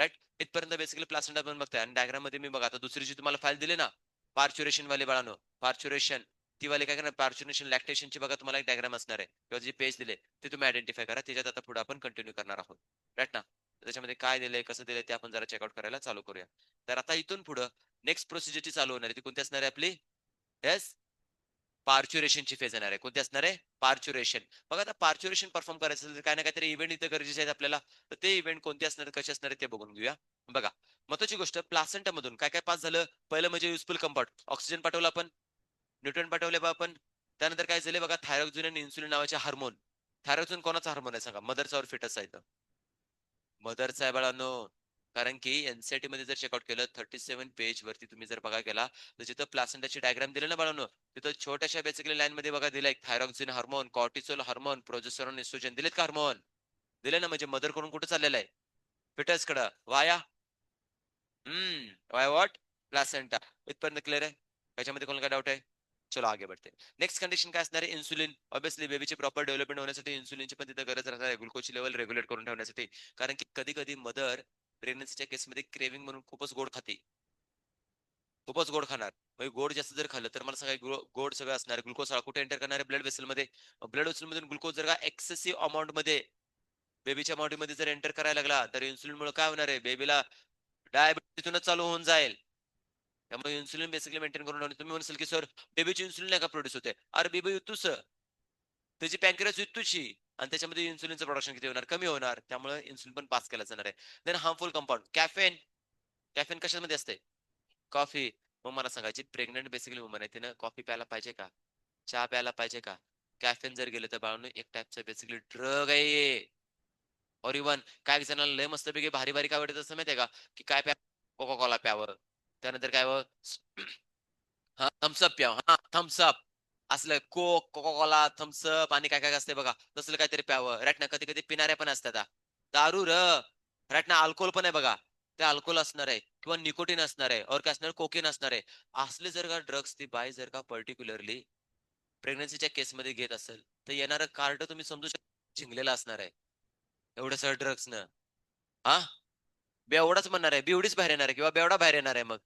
राईट. इथपर्यंत बेसिकली प्लासेंटा पण बघताय आणि डायग्राम मध्ये मी बघा आता दुसरी जी तुम्हाला फाईल दिली ना पार्च्युरेशन वाले बाळांनो पार्च्युरेशन ती वाले काय करणार पार्च्युरेशन लॅक्टेशनची बघा तुम्हाला एक डायग्राम असणार आहे किंवा जे पेज दिले ते तुम्ही आयडेंटिफाय करा त्याच्यात आता पुढे आपण कंटिन्यू करणार आहोत राईट ना. त्याच्यामध्ये काय दिलंय कसं दिलंय ते आपण जरा चेकआउट करायला चालू करूया. तर आता इथून पुढं नेक्स्ट प्रोसिजरची चालू होणार आहे ती कोणती असणार आहे आपली येस पार्च्युरेशनची फेज येणार आहे. कोणती असणार आहे पार्च्युरेशन. बघा आता पार्च्युरेशन परफॉर्म करायचं असेल तर काय ना काहीतरी इव्हेंट इथं गरजेचे आहेत आपल्याला. तर ते इव्हेंट कोणते असणार आहेत, कसे असणार आहेत ते बघून घेऊया. बघा महत्वाची गोष्ट प्लासेंटा मधून काय काय पास झालं. पहिलं म्हणजे युजफुल कंपाऊंड ऑक्सिजन पाठवलं आपण न्यूट्रन पाठवले बा आपण. त्यानंतर काय झाले बघा थायरॉक्सिन आणि इन्सुलिन नावाचे हार्मोन. थायरॉक्सिन कोणाचा हार्मोन आहे सांगा मदरचा और फिटस आहे मदरचा आहे बाळांनो. कारण की एनसीईआरटी मध्ये जर चेकआउट केलं 37 पेज वरती तुम्ही जर बघा केला तर जिथं प्लासेंटाची डायग्राम दिले ना बाळांनो तिथं छोट्याशा बेसिकली लाईन मध्ये बघा दिलाय thyroxine hormone cortisol hormone progesterone oestrogen दिलेत का हार्मोन दिले ना म्हणजे मदर कडून कुठे चाललेलं आहे फिटस कडं वाया वाय वॉट प्लासेंटा. इथपर्यंत क्लिअर आहे याच्यामध्ये कोणाला काय डाऊट आहे. चलो आगे बढ़ते. नेक्स्ट कंडिशन काय असणार आहे इन्सुलिन ऑब्विसली बेबीची प्रॉपर डेव्हलपमेंट होण्यासाठी इन्सुलिनची पण तिथे गरज राहणार आहे ग्लुकोजची लेवल रेग्युलेट करून ठेवण्यासाठी. कारण की कधी कधी मदर प्रेग्नन्सीच्या केसमध्ये क्रेविंग म्हणून खूपच गोड खाते खूपच गोड खाणार म्हणजे गोड जास्त जर खाल्लं तर मला सांगा गोड सगळं असणार ग्लुकोज कुठे एंटर करणार आहे ब्लड वेसल मध्ये ब्लड वेसल मधून ग्लुकोज जर का एक्सेसिव्ह अमाऊंट मध्ये बेबीच्या बॉडी मध्ये जर एंटर करायला लागला तर इन्सुलिन मुळे काय होणार आहे बेबीला डायबिटीतूनच चालू होऊन जाईल. त्यामुळे इन्सुलिन बेसिकली मेंटेन करून ठेवणे. तुम्ही म्हणसाल की सर बेबीची इन्सुलिन नाही का प्रोड्यूस होते अरे बेबी युतूस त्याची पॅन्क्रियास युतूची आणि त्याच्यामध्ये इन्सुलिनचं प्रोडक्शन किती होणार कमी होणार त्यामुळे इन्सुलिन पण पास केला जाणार आहे. Then harmful compound caffeine caffeine कशामध्ये असते कॉफी. मग मला सांगायची प्रेग्नंट बेसिकली वुमन आहे तिनं कॉफी प्यायला पाहिजे का चहा प्यायला पाहिजे का. कॅफेन जर गेलं तर बाळांनो एक टाईपचं बेसिकली ड्रग आहे. और इवन काय जणांना लय मस्तपैकी भारी भारी काय वाटत असं माहितीये का की काय प्या कोका कोला प्यावं त्यानंतर काय हा थम्सअप प्याव हा थम्सअप असलं कोक कोका कोला थम्सअप आणि काय काय असते बघा तसलं काहीतरी प्यावं राईट ना कधी कधी पिणाऱ्या पण असतात दारू र राईट ना अल्कोहोल पण आहे बघा ते अल्कोहोल असणार आहे किंवा निकोटीन असणार आहे और काय असणार कोकेन असणार आहे. असले जर का ड्रग्स ती बाय जर का पर्टिक्युलरली प्रेग्नन्सीच्या केसमध्ये घेत असेल तर येणारं कार्ड तुम्ही समजू शकता झिंगलेलं असणार आहे एवढं सगळं ड्रग्स न हा बेवडाच म्हणणार आहे बेवडीच बाहेर येणार आहे किंवा बेवडा बाहेर येणार आहे मग.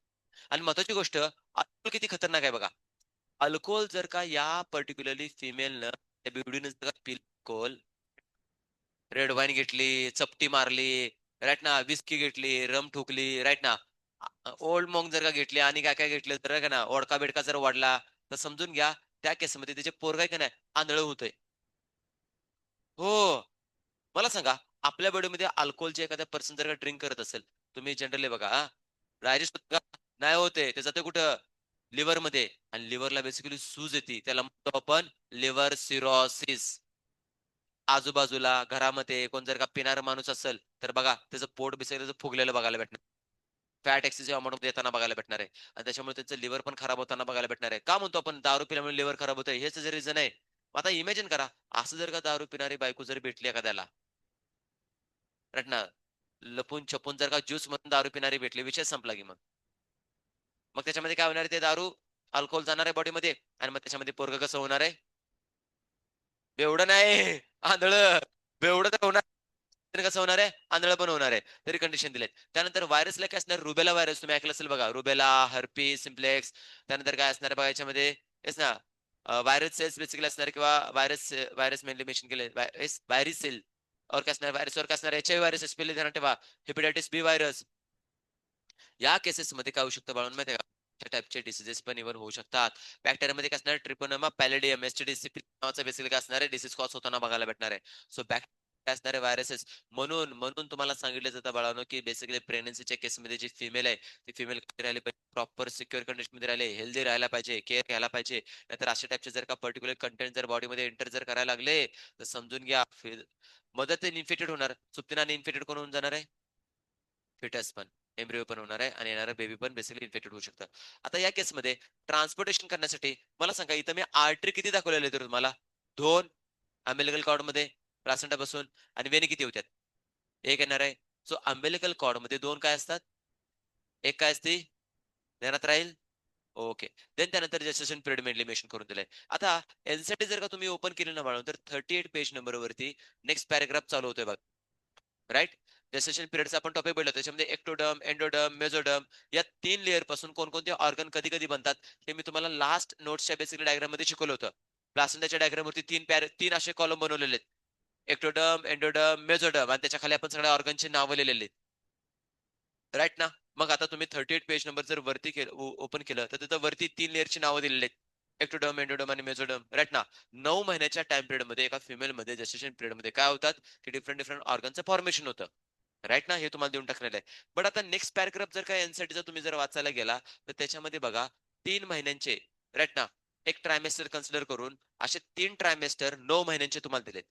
आणि महत्वाची गोष्ट अल्कोहोल किती खतरनाक आहे बघा. अल्कोहोल जर का या पर्टिक्युलरली फिमेलनं त्या बिवडीनं जर का अल्कोहोल रेड वाईन घेतली चपटी मारली राईट ना विस्की घेतली रम ठोकली राईट ना ओल्ड मॉंग जर का घेतली आणि काय काय घेतलं तर का ना ओढका बेडका जर वाढला तर समजून घ्या त्या केसमध्ये त्याचे पोरगाय का नाही आंधळ होतंय. हो मला सांगा आपल्या बॉडीमध्ये अल्कोहोलचे एखाद्या पर्सन जर का ड्रिंक करत असेल तुम्ही जनरली बघा डायजेस्ट नाही होते ते जाते कुठं लिव्हर मध्ये आणि लिव्हरला बेसिकली सूज येते त्याला म्हणतो आपण लिव्हर सिरोसिस. आजूबाजूला घरामध्ये कोण जर का पिणारा माणूस असेल तर बघा त्याचं पोट बेसिकली फुगलेलं बघायला भेटणार फॅट एक्सेसिव्ह अमाऊंट मध्ये येताना बघायला भेटणार आहे आणि त्याच्यामुळे त्याचं लिव्हर पण खराब होताना बघायला भेटणार आहे. का म्हणतो आपण दारू पिल्यामुळे लिव्हर खराब होतंय हेच जर रिझन आहे. आता इमॅजिन करा असं जर का दारू पिणारी बायको जर भेटली एखाद्याला राईट ना लपून छपून जर का ज्यूस मधून दारू पिणारी भेटली विषय संपला की मग त्याच्यामध्ये काय होणार आहे ते दारू अल्कोहोल जाणार आहे बॉडीमध्ये आणि मग त्याच्यामध्ये पोरग कसं होणार आहे बेवडं नाही आंधळ बेवडं तर होणार कसं होणार आहे आंधळ पण होणार आहे तरी कंडिशन दिलेत. त्यानंतर व्हायरसला काय असणार रुबेला व्हायरस तुम्ही ऐकलं असेल बघा रुबेला हर्पी सिम्प्लेक्स. त्यानंतर काय असणार बघा याच्यामध्ये येस ना व्हायरस सेल्स बेसिकली असणार किंवा व्हायरस व्हायरस मेनली मेन्शन केले व्हायरस सेल और काय असणार व्हायरस और काय असणार एच आय व्हायरस स्पेल ध्यानात ठेवा हेपॅटायटिस बी व्हायरस. या केसेसमध्ये काय होऊ शकतं बाळून माहिती का टाइपचे डिसीजेस पण इव्हन होऊ शकतात. बॅक्टेरियामध्ये काय असणार ट्रिपोनोमा पॅलेडियम एसटीडीसी नावाचा बेसिकली काय असणार आहे डिसीज कॉज होताना बघायला भेटणार आहे. सो काय असणारे व्हायरसेस म्हणून म्हणून तुम्हाला सांगितलं जातं बाळांनो की बेसिकली प्रेग्नन्सीच्या केसमध्ये जी फिमेल आहे ती फिमेल राहिली पाहिजे प्रॉपर सिक्युअर कंडिशन मध्ये राहिले हेल्दी राहायला पाहिजे केअर घ्यायला पाहिजे नाहीतर अशा टाइपचे जर का पर्टिक्युलर कंटेंट जर बॉडीमध्ये एंटर जर करायला लागले तर समजून घ्या मदत इन्फेक्टेड होणार सुप्तीनाने इन्फेक्टेड कोण होऊन जाणार आहे फिटस पण एम्ब्रिओ पण होणार आहे आणि येणारा बेबी पण बेसिकली इन्फेक्टेड होऊ शकतं. आता या केसमध्ये ट्रान्सपोर्टेशन करण्यासाठी मला सांगा इथं मी आर्टरी किती दाखवलेले तर तुम्हाला दोन अम्बिलिकल कॉर्ड मध्ये प्लासेंटा बसून आणि वेणी किती होत्यात एक येणार आहे. सो अम्बिलिकल कॉर्ड मध्ये दोन काय असतात एक काय असते ध्यानात राहील ओके. देन त्यानंतर जेस्टेशन पिरियड मेनली मेन्शन करून दिलंय. आता एनसाठी जर का तुम्ही ओपन केले ना बाळून तर 38 पेज नंबर वरती नेक्स्ट पॅराग्राफ चालू होतोय बघ राईट. जेस्टेशन पिरियडचा आपण टॉपिक बघितला, त्याच्यामध्ये एक्टोडर्म, एंडोडर्म, मेझोडर्म या 3 लेअर पासून कोणकोणते ऑर्गन कधी कधी बनतात हे मी तुम्हाला लास्ट नोट्सच्या बेसिकली डायग्राम मध्ये शिकवलं होतं. प्लासेंटाच्या डायग्राम वरती 3 असे कॉलम बनवलेले आहेत. एक्टोडर्म, एंडोडर्म, मेझोडर्म आणि त्याच्या खाली आपण सगळ्या ऑर्गनचे नावं लिहिलेले आहेत. राईट ना? मग आता तुम्ही 38 पेज नंबर जर वरती ओपन केलं तर तिथं वरती 3 लेअरची नावं दिलेली आहेत. एक्टोडर्म, एंडोडर्म आणि मेझोडर्म. राईट ना? 9 महिन्याच्या टाइम पिरियड मध्ये एका फिमेल मध्ये जेस्टेशन पिरियड मध्ये काय होतात की डिफरंट डिफरंट ऑर्गनचं फॉर्मेशन होतं. राईट ना? हे तुम्हाला देऊन टाकलेलं आहे. बट आता नेक्स्ट पॅराग्राफ जर का एनसाठी जर तुम्ही जर वाचायला गेला तर त्याच्यामध्ये बघा 3 महिन्यांचे, राईट ना, एक ट्रायमेस्टर कन्सिडर करून असे 3 ट्रायमेस्टर 9 महिन्यांचे तुम्हाला दिलेत.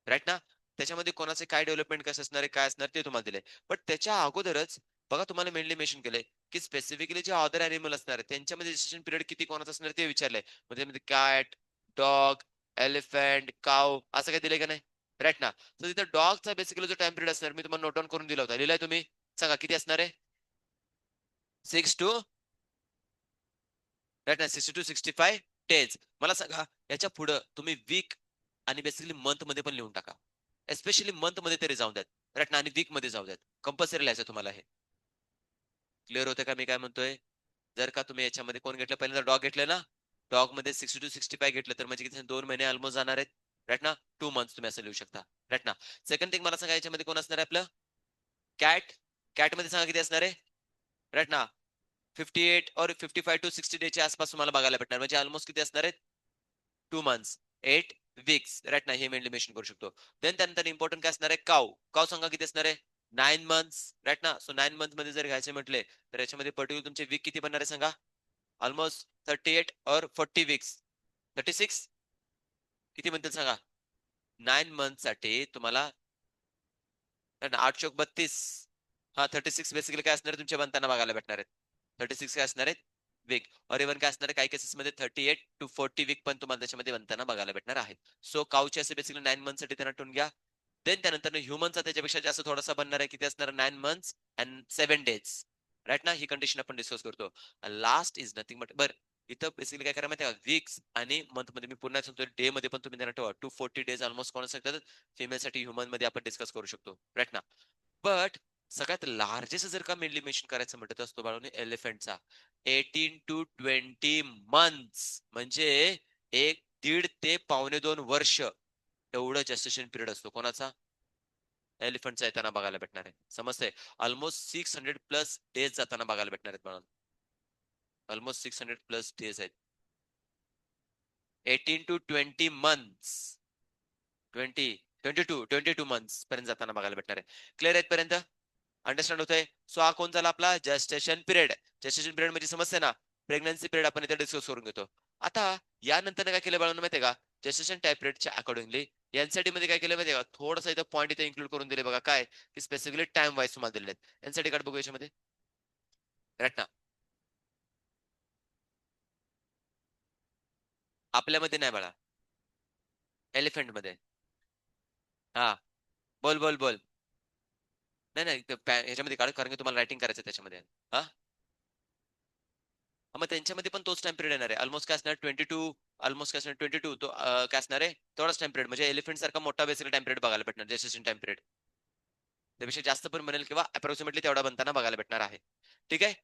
राईट ना? त्याच्यामध्ये कोणाचे काय डेव्हलपमेंट कसं असणार आहे, काय असणार ते तुम्हाला दिले. बट त्याच्या अगोदरच बघा तुम्हाला मेनली मेन्शन केलंय की स्पेसिफिकली जे अदर अॅनिमल असणार आहे त्यांच्यामध्ये जेस्टेशन पिरियड किती कोणाचा असणार आहे ते विचारलंय. म्हणजे त्यामध्ये कॅट, डॉग, एलिफंट, काव असं काही दिलंय का नाही? राईट ना? तर तिथं डॉगचा बेसिकली जो टाइम पिरियड असणार मी तुम्हाला नोट डाऊन करून दिला होता. लिहिलाय तुम्ही? सांगा किती असणार आहे? 6 टू, राईट ना, 60 टू 65 डेज. मला सांगा याच्या पुढं तुम्ही वीक आणि बेसिकली मंथ मध्ये पण लिहून टाका. एस्पेशली मंथ मध्ये तरी जाऊ द्यात. राईट ना? आणि वीक मध्ये जाऊ द्यात. कंपल्सरी लिहायचं तुम्हाला हे. क्लिअर होतं का मी काय म्हणतोय? जर का तुम्ही याच्यामध्ये कोण घेतलं, पहिल्यांदा डॉग घेतलं ना, डॉग मध्ये 60 टू 65 घेतलं तर म्हणजे किती 2 महिने ऑलमोस्ट जाणार आहेत. राईट ना? 2 मंथ्स तुम्ही असं लिहू शकता. राईट ना? सेकंड थिंग मला सांगा याच्यामध्ये कोण असणार आहे आपलं? कॅट. कॅट मध्ये सांगा किती असणार आहे? राईट ना? 58 और 55 टू 60 डेच्या आसपास तुम्हाला बघायला भेटणार. म्हणजे ऑलमोस्ट किती असणार आहेत? 2 मंथ्स, 8 वीक्स. राईट ना? हे मेनली मेन्शन करू शकतो. देन त्यानंतर इम्पॉर्टंट काय असणार आहे? काव. काव सांगा किती असणार आहे? 9 मंथ्स. राईट ना? सो 9 मंथ मध्ये जर घ्यायचे म्हटले तर याच्यामध्ये पर्टिक्युलर तुमचे वीक किती बनणार आहे सांगा? ऑलमोस्ट 38 और 40 वीक्स. 36 किती म्हणतील सांगा? 9 मंथ साठी तुम्हाला 8 चोक 32. हा, 36 बेसिकली काय असणार आहे तुमच्या बनताना बघायला भेटणार आहेत. 36 काय असणार आहेत? वीक. और इव्हन काय असणार आहे काही केसेस मध्ये 38 टू 40 वीक पण तुम्हाला त्याच्यामध्ये बनताना बघायला भेटणार आहेत. सो काउचे असे बेसिकली 9 मंथ साठी त्यांना ठेवून घ्या. देन त्यानंतर ह्युमनचा त्याच्यापेक्षा जास्त थोडासा बनणार आहे. किती असणार? 9 मंथ्स अँड 7 डेज. राईट ना? ही कंडिशन आपण डिस्कस करतो. लास्ट इज नथिंग बट बर इथं बेसिकली काय करा माहिती का? वीक्स आणि मंथ मध्ये मी पुन्हा सांगतो डे मध्ये पण तुम्ही त्यांना ठेवा. 240 डेज ऑलमोस्ट कोण शकतात फिमेल साठी ह्युमन मध्ये आपण डिस्कस करू शकतो. राईट ना? बट सगळ्यात लार्जेस्ट जर का मेनली मेन्शन करायचं म्हटलं तर असतो बाळूने एलिफंटचा. 18 टू 20 मंथ्स म्हणजे 1.5 ते 1.25 वर्ष एवढं जेस्टेशन पिरियड असतो. कोणाचा? एलिफंटचा येताना बघायला भेटणार आहे. समजतंय? ऑलमोस्ट 600+ डेज जाताना बघायला भेटणार आहेत बाळा. ऑलमोस्ट 600+ डेज आहेत. 18 टू 20 मंथ्स, 22 मंथ्स पर्यंत जाताना बघायला भेटणार आहे. क्लिअर आहेत पर्यंत? अंडरस्टँड होतंय? सो हा कोण झाला आपला जेस्टेशन पिरियड. जेस्टेशन पिरियड म्हणजे समजते ना, प्रेग्नन्सी पिरियड आपण इथे डिस्कस करून घेतो. आता यानंतर काय केलं बाळांनो माहितीये का? जेस्टेशन टाइम पिरियडच्या अकॉर्डिंगली एनसीटी मध्ये काय केलं माहितीये का? थोडंसं इथं पॉईंट इथे इन्क्लूड करून दिले बघा. काय की स्पेसिफिकली टाइम वाईज तुम्हाला दिलेले आहेत. एनसीटी कार्ड बघू याच्यामध्ये. राईट ना? आपल्यामध्ये नाही बाळा, एलिफंट मध्ये. हा, बोल बोल बोल. नाही नाही ह्याच्यामध्ये काढ, कारण की तुम्हाला रायटिंग करायचं त्याच्यामध्ये. हा, मग त्यांच्यामध्ये पण तोच टाइम पिरियड येणार आहे. ऑलमोस्ट काय असणार? 22. ऑलमोस्ट काय असणार? 22 तो काय असणार आहे? तेवढाच टाइम पिरियड म्हणजे एलिफंट सारखा मोठा बेसिकली टाइम पिरियड बघायला भेटणार जेस्टेशन टाइम पिरियड. त्यापेक्षा जास्त पण बनेल किंवा अप्रॉक्सिमेटली तेवढा बनताना बघायला भेटणार आहे. ठीक आहे?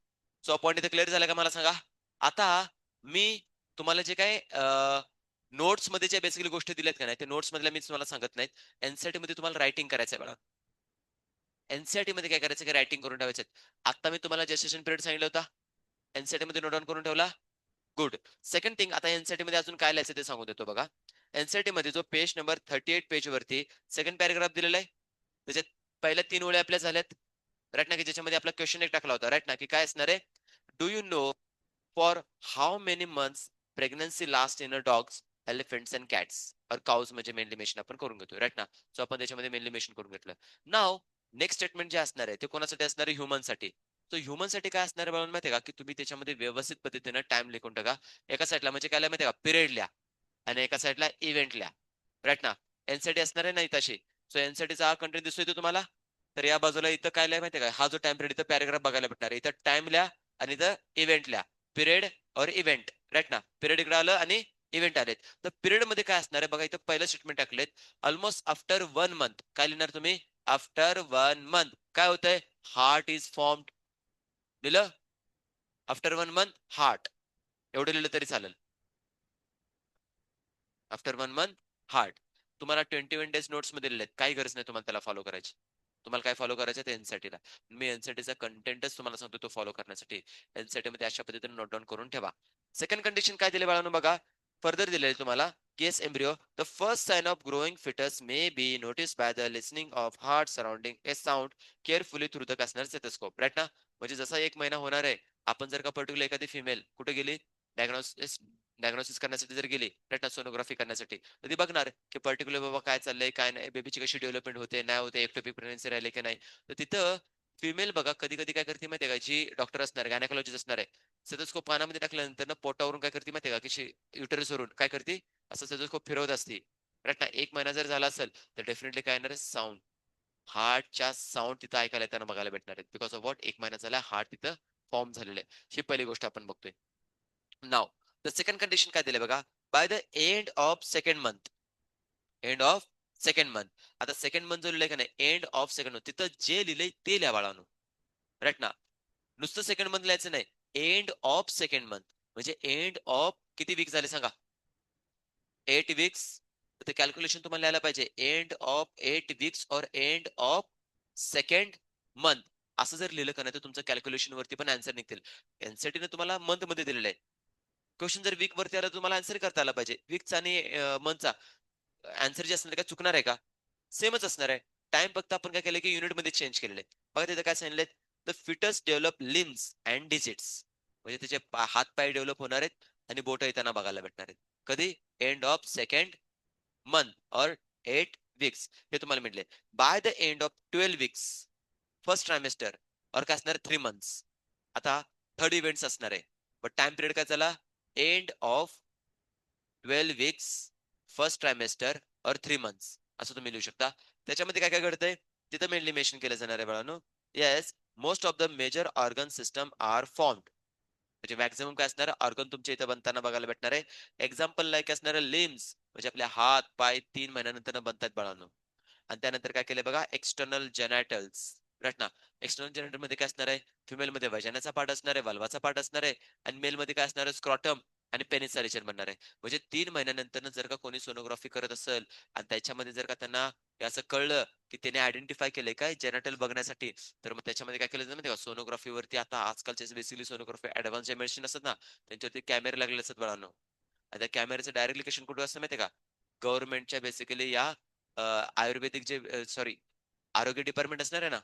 सो पॉईंट इथे क्लिअर झाला का मला सांगा? आता मी तुम्हाला जे काय नोट्स मध्ये जे बेसिकली गोष्टी दिल्यात का नाही, ते नोट्स मधल्या मी तुम्हाला सांगत नाहीत. एनसीईआरटी मध्ये तुम्हाला रायटिंग करायचं आहे बघा. एनसीईआरटी मध्ये काय करायचं की रायटिंग करून ठेवायचं. आता मी तुम्हाला जेस्टेशन पिरियड सांगितलं होता. एनसीईआरटी मध्ये नोट डाऊन करून ठेवला. गुड. सेकंड थिंग, आता एनसीईआरटी मध्ये अजून काय लिहायचं ते सांगू देतो बघा. एनसीईआरटी मध्ये जो पेज नंबर 38 पेज वरती सेकंड पॅराग्राफ दिलेला आहे, त्याच्यात पहिल्या 3 ओळी आपल्या झाल्यात. राईट ना? की ज्याच्यामध्ये आपला क्वेश्चन एक टाकला होता. राईट ना? की काय असणार आहे? Do you know for how many months pregnancy last in a dogs, elephants and cats और काउज म्हणजे मेनली मेन्शन आपण करून घेतो. राईट ना? सो आपण त्याच्यामध्ये मेनली मेन्शन करून घेतलं. नाव नेक्स्ट स्टेटमेंट जे असणार आहे ते कोणासाठी असणार आहे? ह्युमन साठी. तो ह्युमन साठी काय असणार आहे माहिती आहे का? की तुम्ही त्याच्यामध्ये व्यवस्थित पद्धतीने टाइम लिहून टाका. एका साईडला म्हणजे काय माहिती आहे का? पिरियड लिहा आणि एका साईडला इव्हेंट लिहा. राईट ना? एनसाठी असणार आहे नाही तशी. सो एनसाठीचा हा कंटेंट दिसतोय तो तुम्हाला. तर या बाजूला इथं काय लिहा माहिती का? हा जो टाइम पिरियड इथं पॅराग्राफ बघायला भेटणार आहे. इथं टाइम लिहा आणि इथं इव्हेंट लिहा. पिरियड और इव्हेंट. राईट ना? पिरियड इकडे आलं आणि इव्हेंट आलेत. तर पिरियड मध्ये काय असणार आहे बघा, इथं पहिलं स्टेटमेंट टाकलेत. ऑलमोस्ट आफ्टर 1 मंथ काय लिहिणार तुम्ही? आफ्टर 1 मंथ काय होतंय? Heart is formed. लिहिलं? After 1 month heart. एवढं लिहिलं तरी चालेल. After 1 month heart. तुम्हाला 21 डेज नोट्स मध्ये दिलेले आहेत. काही गरज नाही तुम्हाला त्याला फॉलो करायची. तुम्हाला काय फॉलो करायचं ते एनसीईआरटीला. मी एनसीईआरटीचा कंटेंटच तुम्हाला सांगतो तो फॉलो करण्यासाठी. एनसीईआरटी मध्ये अशा पद्धतीने नोट डाऊन करून ठेवा. सेकंड कंडिशन काय दिले बाळांनो बघा. फर्दर दिलेले तुम्हाला. Case embryo the first sign of growing fetus may be notice by the listening of heart surrounding a sound carefully through the kasner stethoscope. Right ना? म्हणजे जसा 1 महिना होणार आहे, आपण जर का पर्टिक्युलर एखादी फिमेल कुठे गेली डायग्नोसिस डायग्नोसिस करण्यासाठी जर गेली, राईट ना, सोनोग्राफी करण्यासाठी, तर ती बघणार की पर्टिक्युलर बाबा काय चाललंय काय नाही, बेबीची कशी डेव्हलपमेंट होते नाही होते, एक्टोपिक प्रेग्नन्सी राहिले की नाही. तर तिथं फिमेल बघा कधी कधी काय करते माहितीये का, जी डॉक्टर असणार गायनेकॉलॉजिस्ट असणार आहे, स्टेथोस्कोप कानामध्ये टाकल्यानंतर ना पोटावरून काय करते माहितीये का, की युटरस वरून काय करते, असं स्टेथोस्कोप फिरवत असते. राईट ना? 1 महिना जर झाला असेल तर डेफिनेटली काय येणार आहे, साऊंड, हार्टच्या साऊंड तिथं ऐकायला येताना बघायला भेटणार आहेत. बिकॉज ऑफ व्हॉट, 1 महिना झाला हार्ट तिथं फॉर्म झालेलं आहे. ही पहिली गोष्ट आपण बघतोय. नाव द सेकंड कंडिशन काय दिले बघा. By the end of second month. End of second month. आता सेकंड मंथ जो लिहिलंय का नाही, एंड ऑफ सेकंड मंथ, तिथं जे लिहिलंय ते लिहा बाळानो. राईट ना? नुसतं सेकंड मंथ लिहायचं नाही. एंड ऑफ सेकंड मंथ म्हणजे एंड ऑफ किती वीक झाले सांगा? 8 वीक्स. तर ते कॅल्क्युलेशन तुम्हाला लिहायला पाहिजे. एंड ऑफ 8 वीक्स और एंड ऑफ सेकंड मंथ. असं जर लिहिलं का नाही तर तुमचं कॅल्क्युलेशन वरती पण आन्सर निघतील. एनसीईआरटीने तुम्हाला मंथ मध्ये दिलेलं आहे. क्वेश्चन जर वीक वरती आला तुम्हाला आन्सर करता आला पाहिजे. वीकचा आणि मंथचा आन्सर जे असणार आहे का चुकणार आहे का? सेमच असणार आहे. टाइम फक्त आपण काय केलं की युनिट मध्ये चेंज केलेले आहे. बघा तिथे काय सांगितलंय, the foetus develop limbs and digits. म्हणजे त्याचे हात पाय डेव्हलप होणार आहेत आणि बोट त्यांना बघायला भेटणार आहेत. कधी? एंड ऑफ सेकंड मंथ और 8 वीक्स. हे तुम्हाला म्हटले. By the end of 12 weeks first trimester और काय असणार 3 मंथ्स. आता थर्ड इव्हेंट्स असणार आहे. पण टाइम पिरियड काय झाला? End of 12 weeks first trimester और 3 मंथ्स असं तुम्ही लिहू शकता. त्याच्यामध्ये काय काय घडतंय तिथं मेनली मेन्शन केलं जाणार आहे बाळांनो. Yes, most of the major organ system are formed. म्हणजे मॅक्झिमम काय असणार ऑर्गन तुमच्या इथं बनताना बघायला भेटणार आहे. एक्झाम्पल लाईक असणार लिम्स म्हणजे आपले हात पाय 3 महिन्यानंतर बनतात बाळांनो. आणि त्यानंतर काय केलंय बघा, एक्सटर्नल जेनॅटल्स. राईट ना? एक्सटर्नल जेनॅटल मध्ये काय असणार आहे, फिमेल मध्ये वजानाचा पार्ट असणार आहे, वल्वाचा पार्ट असणार आहे, आणि मेल मध्ये काय असणार आहे, स्क्रॉटम आणि पेनिस रिजन बनणार आहे. म्हणजे 3 महिन्यानंतर जर का कोणी सोनोग्राफी करत असेल आणि त्याच्यामध्ये जर का त्यांना हे असं कळलं की त्याने आयडेंटिफाय केलंय काय जेनॅटल बघण्यासाठी, तर मग त्याच्यामध्ये काय केलं जातं सोनोग्राफी वरती, आता आजकालचे बेसिकली सोनोग्राफी ऍडव्हान्स जे मशीन असतात ना, त्यांच्यावरती कॅमेरे लागलेले असतात बाळांनो. आणि त्या कॅमेऱ्याचं डायरेक्ट लोकेशन कुठे असतं माहितीये का? गव्हर्नमेंटच्या बेसिकली या आयुर्वेदिक जे सॉरी आरोग्य डिपार्टमेंट असणार आहे ना,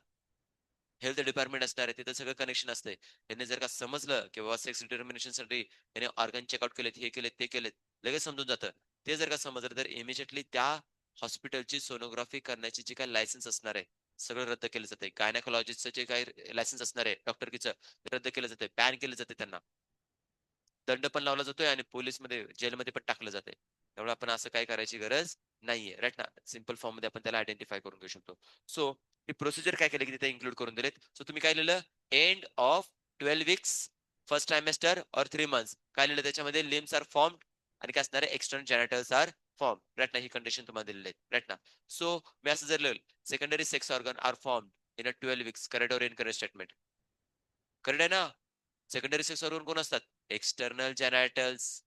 हेल्थ डिपार्टमेंट असणार आहे, तिथं सगळं कनेक्शन असतंय. त्यांनी जर का समजलं की बाबा सेक्स डिटर्मिनेशनसाठी त्याने ऑर्गन चेकआउट केलेत, हे केलेत, ते केलेत, लगेच समजून जातं. ते जर का समजलं तर इमिजिएटली त्या हॉस्पिटलची सोनोग्राफी करण्याची जी काही लायसन्स असणार आहे, सगळं रद्द केलं जाते. गायनाकोलॉजिस्टचं जे काही लायसन्स असणार आहे डॉक्टरकीचं, ते रद्द केलं जाते, बॅन केलं जाते त्यांना. दंड पण लावला जातोय आणि पोलीसमध्ये जेलमध्ये पण टाकलं जाते. त्यामुळे आपण असं काही करायची गरज नाहीये. राईट ना? सिंपल फॉर्म मध्ये आपण त्याला आयडेंटिफाय करून घेऊ शकतो. सो ही प्रोसिजर काय केली की तिथे इन्क्लूड करून दिलेत. सो तुम्ही काय लिहिलं? End of 12 weeks first trimester और 3 मंथ्स. काय लिहिलं त्याच्यामध्ये? लिम्स आर फॉर्म्ड आणि काय असणार आहे? External genitals are form. Right ना? ही कंडिशन तुम्हाला दिलेली आहे. राईट ना? सो मी असं जर लिहिलं, secondary sex organ are formed in a 12 weeks. Correct or incorrect statement? Correct आहे ना? सेकंडरी सेक्स ऑर्गन कोण असतात? External genitals.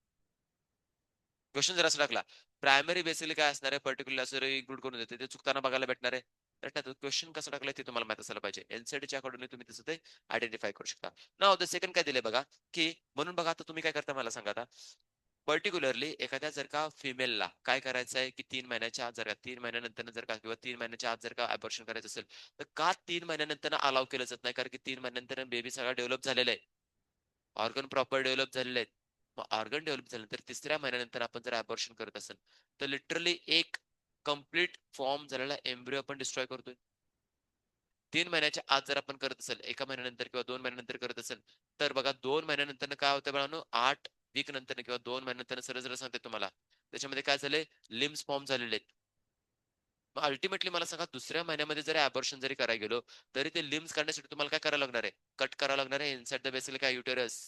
क्वेश्चन जर असं टाकला, प्रायमरी बेसिकली काय असणार आहे, पर्टिक्युलर असं इन्क्लूड करून देते, ते चुकताना बघायला भेटणार आहे. तर क्वेश्चन कसं टाकलंय ते तुम्हाला माहित असायला पाहिजे. एनसीईआरटीच्या अकॉर्डिंगली तुम्ही तसं ते आयडेंटिफाय करू शकता. नाव द सेकंड काय दिले बघा, की म्हणून बघा आता तुम्ही काय करता मला सांगा आता. पर्टिक्युलरली एखाद्या जर का फिमेलला काय करायचं आहे, की 3 महिन्याच्या आत जर का 3 महिन्यानंतर जर का किंवा 3 महिन्याच्या आत जर का अबॉर्शन करायचं असेल, तर का 3 महिन्यानंतर अलाव केलं जात नाही? कारण की 3 महिन्यानंतर बेबी सगळा डेव्हलप झालेला आहे. ऑर्गन प्रॉपर डेव्हलप झालेले आहेत. मग ऑर्गन डेव्हलप झाल्यानंतर 3ऱ्या महिन्यानंतर आपण जर अबॉर्शन करत असेल, तर लिटरली एक कंप्लीट फॉर्म झालेला एम्ब्रिओ आपण डिस्ट्रॉय करतोय. 3 महिन्याच्या आत जर आपण करत असेल, 1 महिन्यानंतर किंवा 2 महिन्यानंतर करत असेल, तर बघा 2 महिन्यानंतर काय होतं बाळांनो, 8 वीक नंतर किंवा 2 महिन्यानंतर सरळ सरळ सांगते तुम्हाला, त्याच्यामध्ये काय झालंय, लिम्स फॉर्म झालेले आहेत. मग अल्टिमेटली मला सांगा, 2ऱ्या महिन्यामध्ये जरी अबॉर्शन जरी करायला गेलो, तरी ते लिम्स काढण्यासाठी तुम्हाला काय करावं लागणार आहे? कट करावं लागणार आहे इनसाइड द बेसिल काय युटेरस.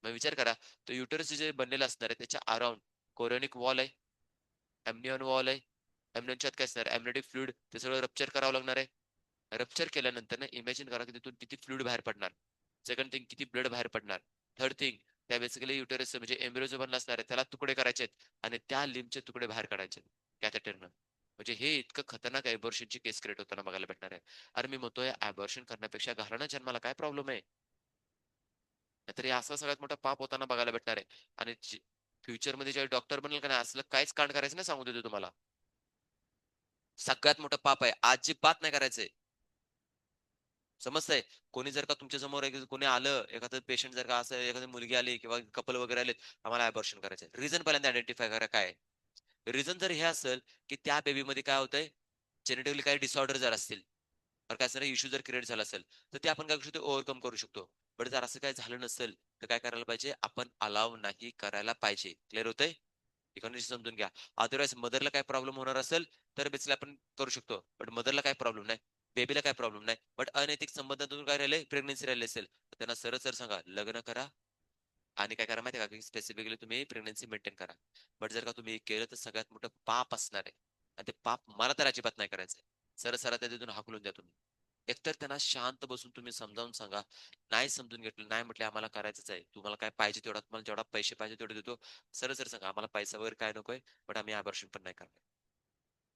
मग विचार करा, तो युटरस जे बनलेलं असणार आहे त्याच्या अराउंड कोरोनिक वॉल आहे, एमनियन वॉल आहे, एम्ब्रियोच्या आत काय असणार, एम्ब्रियोटिक फ्लुइड ते सगळं रप्चर करावं लागणार आहे. रप्चर केल्यानंतर ना इमॅजिन करा की तिथून किती फ्लुइड बाहेर पडणार. सेकंड थिंग किती ब्लड बाहेर पडणार. थर्ड थिंग त्या बेसिकली युटेरस म्हणजे एम्ब्रियो जो बनला असणार आहे त्याला तुकडे करायचे आणि त्या लिम्बचे तुकडे बाहेर काढायचे कॅथेटरनं. म्हणजे हे इतकं खतरनाक ॲबॉर्शनची केस क्रिएट होताना बघायला भेटणार आहे. अरे मी म्हणतोय ॲबॉर्शन करण्यापेक्षा घालणं जन्माला काय प्रॉब्लेम आहे? नाहीतर हे असं सगळ्यात मोठं पाप होताना बघायला भेटणार आहे. आणि फ्युचरमध्ये ज्यावेळी डॉक्टर बनेल का नाही असलं काहीच कांड करायचं नाही सांगू देतो तुम्हाला. सगळ्यात मोठं पाप आहे. अजिबात नाही करायचंय. समजतंय? कोणी जर का तुमच्या समोर कोणी आलं, एखादं पेशंट जर का असं एखादी मुलगी आली किंवा कपल वगैरे आलेत, आम्हाला अबॉर्शन करायचंय. रिझन पहिल्यांदा आयडेंटिफाय करा काय आहे? रिझन जर हे असेल, की त्या बेबीमध्ये काय होतंय, जेनेटिकली काही डिसऑर्डर जर असतील, तर काय असणार इश्यू जर क्रिएट झाला असेल, तर ते आपण काय करू शकतो ओव्हरकम करू शकतो. बट जर असं काही झालं नसेल, तर काय करायला पाहिजे? आपण अलाव नाही करायला पाहिजे. क्लिअर होतंय? ही कंडिशन समजून घ्या. अदरवाईज मदरला काय प्रॉब्लेम होणार असेल, तर बेसिकली आपण करू शकतो. बट मदरला काही प्रॉब्लेम नाही. बेबीला काही प्रॉब्लेम नाही. बट अनैतिक संबंधातून काय राहिले? प्रेग्नन्सी राहिली असेल, तर त्यांना सरळ-सरळ सांगा, लग्न करा आणि काय करा माहिती आहे का, की स्पेसिफिकली तुम्ही प्रेग्नन्सी मेंटेन करा. बट जर का तुम्ही केलं तर सगळ्यात मोठं पाप असणार आहे. आणि ते पाप मला तर अजिबात नाही करायचंय. सरळ-सरळ त्या तिथून हाकलून द्या तुम्ही. एकतर त्यांना शांत बसून तुम्ही समजावून सांगा. नाही समजून घेतलं, नाही म्हटले आम्हाला करायचंच आहे. तुम्हाला काय पाहिजे तेवढा तुम्हाला जेवढा पैसे पाहिजे तेवढे देतो. सरळ-सरळ सांगा आम्हाला पैसा वगैरे काय नकोय, बट आम्ही अबॉर्शन पण नाही करणार.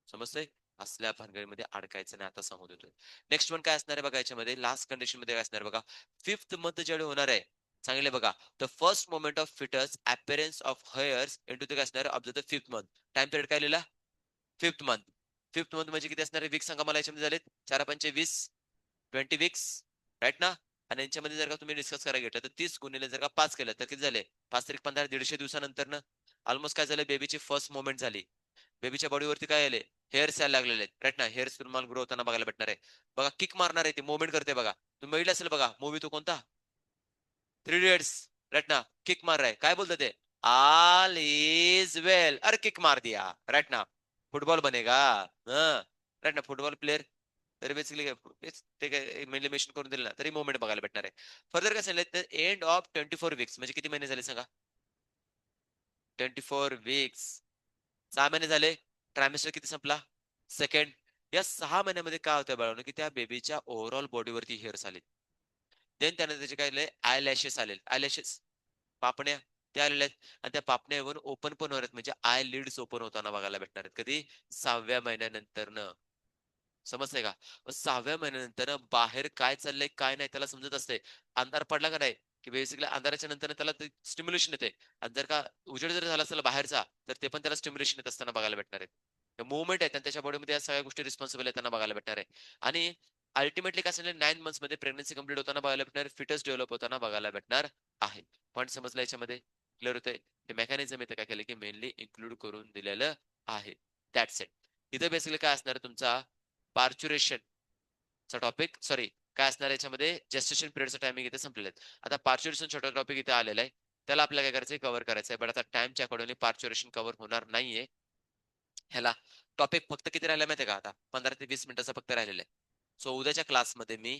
समजतंय? असल्या भानगडीमध्ये अडकायचं नाही आता सांगू देतोय. नेक्स्ट वन काय असणार आहे बघा याच्यामध्ये लास्ट कंडिशन मध्ये काय असणार आहे बघा. 5th मंथ ज्यावेळी होणार आहे. सांगितले बघा. The first moment of fetus appearance of hairs into the काय असणार of the 5th month. Time period काय लिहिला? 5th month. 5th मंथ म्हणजे किती असणार आहे वीक सांगा मला याच्यामध्ये झालेत? 4 5 20 20 वीक्स राइट ना? आणि यांच्यामध्ये जर का तुम्ही डिस्कस करायला घेतलं तर 30 गुणिले जर का 5 केलं तर किती झाले? 5 तारीख 15 150 दिवसानंतर ना ऑलमोस्ट काय झालं बेबीची फर्स्ट मोमेंट झाली. बेबीच्या बॉडीवरती काय आले? हेअर्स यायला लागलेले आहेत. राइट ना? हेअर्स तुम्हाला ग्रो होताना बघायला भेटणार आहे. बघा किक मारणार आहे ती मूव्हमेंट करते बघा. तुम्ही बघितलं असेल बघा मूव्ही तो कोणता? 3 इडियट्स. राइट ना? किक मार रहा है. काय बोलतात ते? ऑल इज वेल. अरे किक मार दिया. राइट ना? फुटबॉल बनेगा. हं. राइट ना? फुटबॉल प्लेयर तर बेसिकली ते काय मेन्शन करून दिलं ना तरी मूव्हमेंट बघायला भेटणार आहे. फर्दर काय सांगितलं तर एंड ऑफ 24 वीक्स म्हणजे किती महिने झाले सांगा? 24 वीक्स. 6 महिने झाले. ट्रायमेस्टर किती संपला? सेकंड. या 6 महिन्यामध्ये काय होतं बाळांनो, की त्या बेबीच्या ओव्हरऑल बॉडीवरती हेअर्स आले. देन त्याने त्याचे काय आले आय लॅशेस आले. आय लॅशेस पापण्या त्या आलेल्या आहेत आणि त्या पापण्या येऊन ओपन पण होणार आहेत म्हणजे आय लिड्स ओपन होताना बघायला भेटणार आहेत. कधी? 6व्या महिन्यानंतरनं. समजतंय का? मग 6व्या महिन्यानंतर बाहेर काय चाललंय, काय नाही त्याला समजत असते. अंधार पडला का नाही, की बेसिकली अंधाराच्या नंतर त्याला ते स्टिम्युलेशन येते. आणि जर का उजेड जर झाला असेल बाहेरचा, तर ते पण त्याला स्टिम्युलेशन येत असताना बघायला भेटणार आहे. मूव्हमेंट आहेत आणि त्याच्या बॉडीमध्ये या सगळ्या गोष्टी रिस्पॉन्सिबल आहेत त्यांना बघायला भेटणार आहे. आणि अल्टिमेटली काय सांगितलं 9 मंथ्समध्ये प्रेग्नन्सी कंप्लीट होताना बघायला भेटणार, फिटस डेव्हलप होताना बघायला भेटणार आहे. पॉईंट समजला याच्यामध्ये? क्लिअर होतंय? हे मेकॅनिझम इथं काय केलं, की मेनली इन्क्लूड करून दिलेलं आहे. That's it. इथं बेसिकली काय असणार तुमचा पार्च्युरेशन चा टॉपिक सॉरी काय असणार याच्यामध्ये जेस्टेशन पिरियडचा टायमिंग इथे संपलेलं आहे. आता पार्च्युरेशन छोटा टॉपिक इथे आलेला आहे. त्याला आपल्याला काय करायचंय कव्हर करायचंय. बट आता टाइमच्या अकॉर्डिंगली पार्च्युरेशन कव्हर होणार नाहीये. ह्याला टॉपिक फक्त किती राहिला माहितीये का आता? 15 ते 20 मिनिटाचा फक्त राहिलेला आहे. सो उद्याच्या क्लासमध्ये मी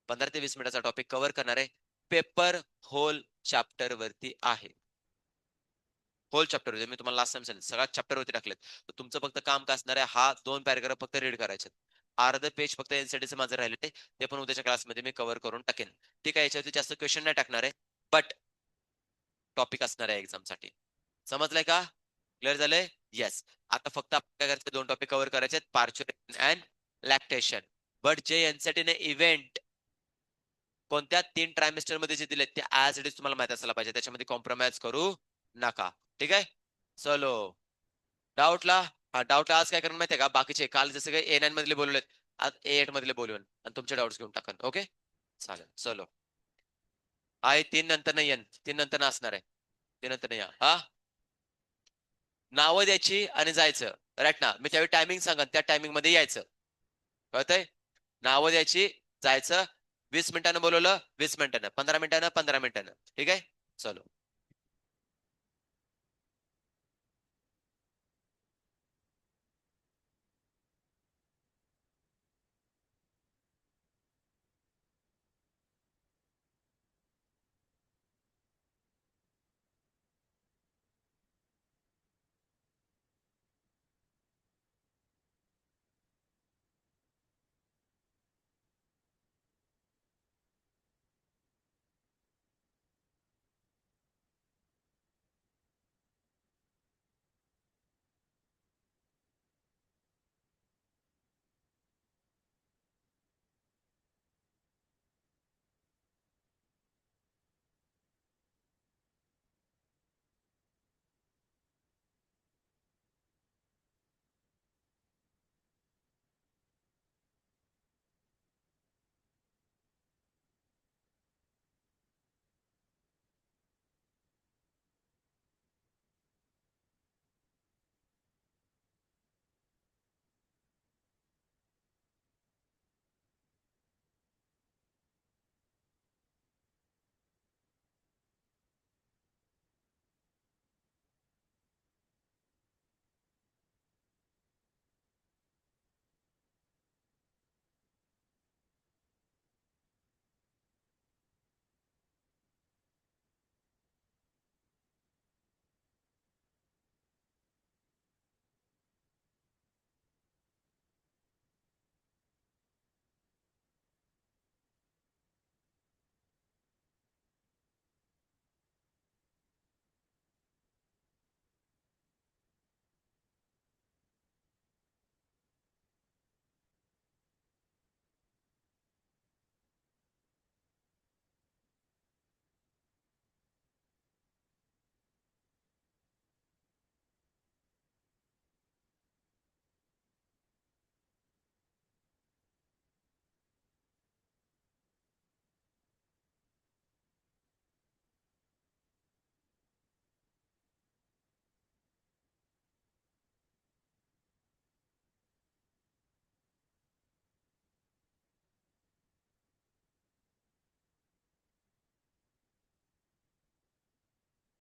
15 ते 20 मिनिटाचा टॉपिक कव्हर करणार आहे. पेपर होल चॅप्टर वरती आहे. होल चॅप्टर होते. मी तुम्हाला लास्ट टाइम सांगितलं सगळ्या चॅप्टर वरती टाकलेत. तर तुमचं फक्त काम काय असणार आहे हा 2 पॅराग्राफ फक्त रीड करायचे. अर्ध पेज फक्त एनसीईटीचं माझं राहिलेलं आहे. ते पण उद्याच्या क्लासमध्ये मी कव्हर करून टाकेन. ठीक आहे. याच्यावरती जास्त क्वेश्चन नाही टाकणार आहे. बट टॉपिक असणार आहे एक्झामसाठी. समजलंय का? क्लिअर झालंय? येस. आता फक्त आपल्याला काय करायचं 2 टॉपिक कव्हर करायचे आहेत. पार्च्युरेशन अँड लॅक्टेशन. बट जे एनसीईटीने इव्हेंट कोणत्या 3 ट्रायमेस्टर मध्ये जे दिलेत ते ॲज इट इज तुम्हाला माहित असायला पाहिजे. त्याच्यामध्ये कॉम्प्रोमाइज करू नका. ठीक आहे? चलो. डाऊटला डाऊटला आज काय करून माहितीये का बाकीचे काल जसं काही A9 मधले बोलवलेत आज A8 मधले बोलवेन आणि तुमचे डाऊट्स घेऊन टाकन ओके चालेल चलो आहे 3 नंतर नाही येईन 3 नंतर असणार आहे 3 नंतर नाही हा नावं द्यायची आणि जायचं राईट ना मी त्यावेळी टायमिंग सांगा त्या टायमिंग मध्ये यायचं कळतंय नावं द्यायची जायचं 20 मिनिटानं बोलवलं 20 मिनिटानं 15 मिनिटानं 15 मिनिटानं ठीक आहे चलो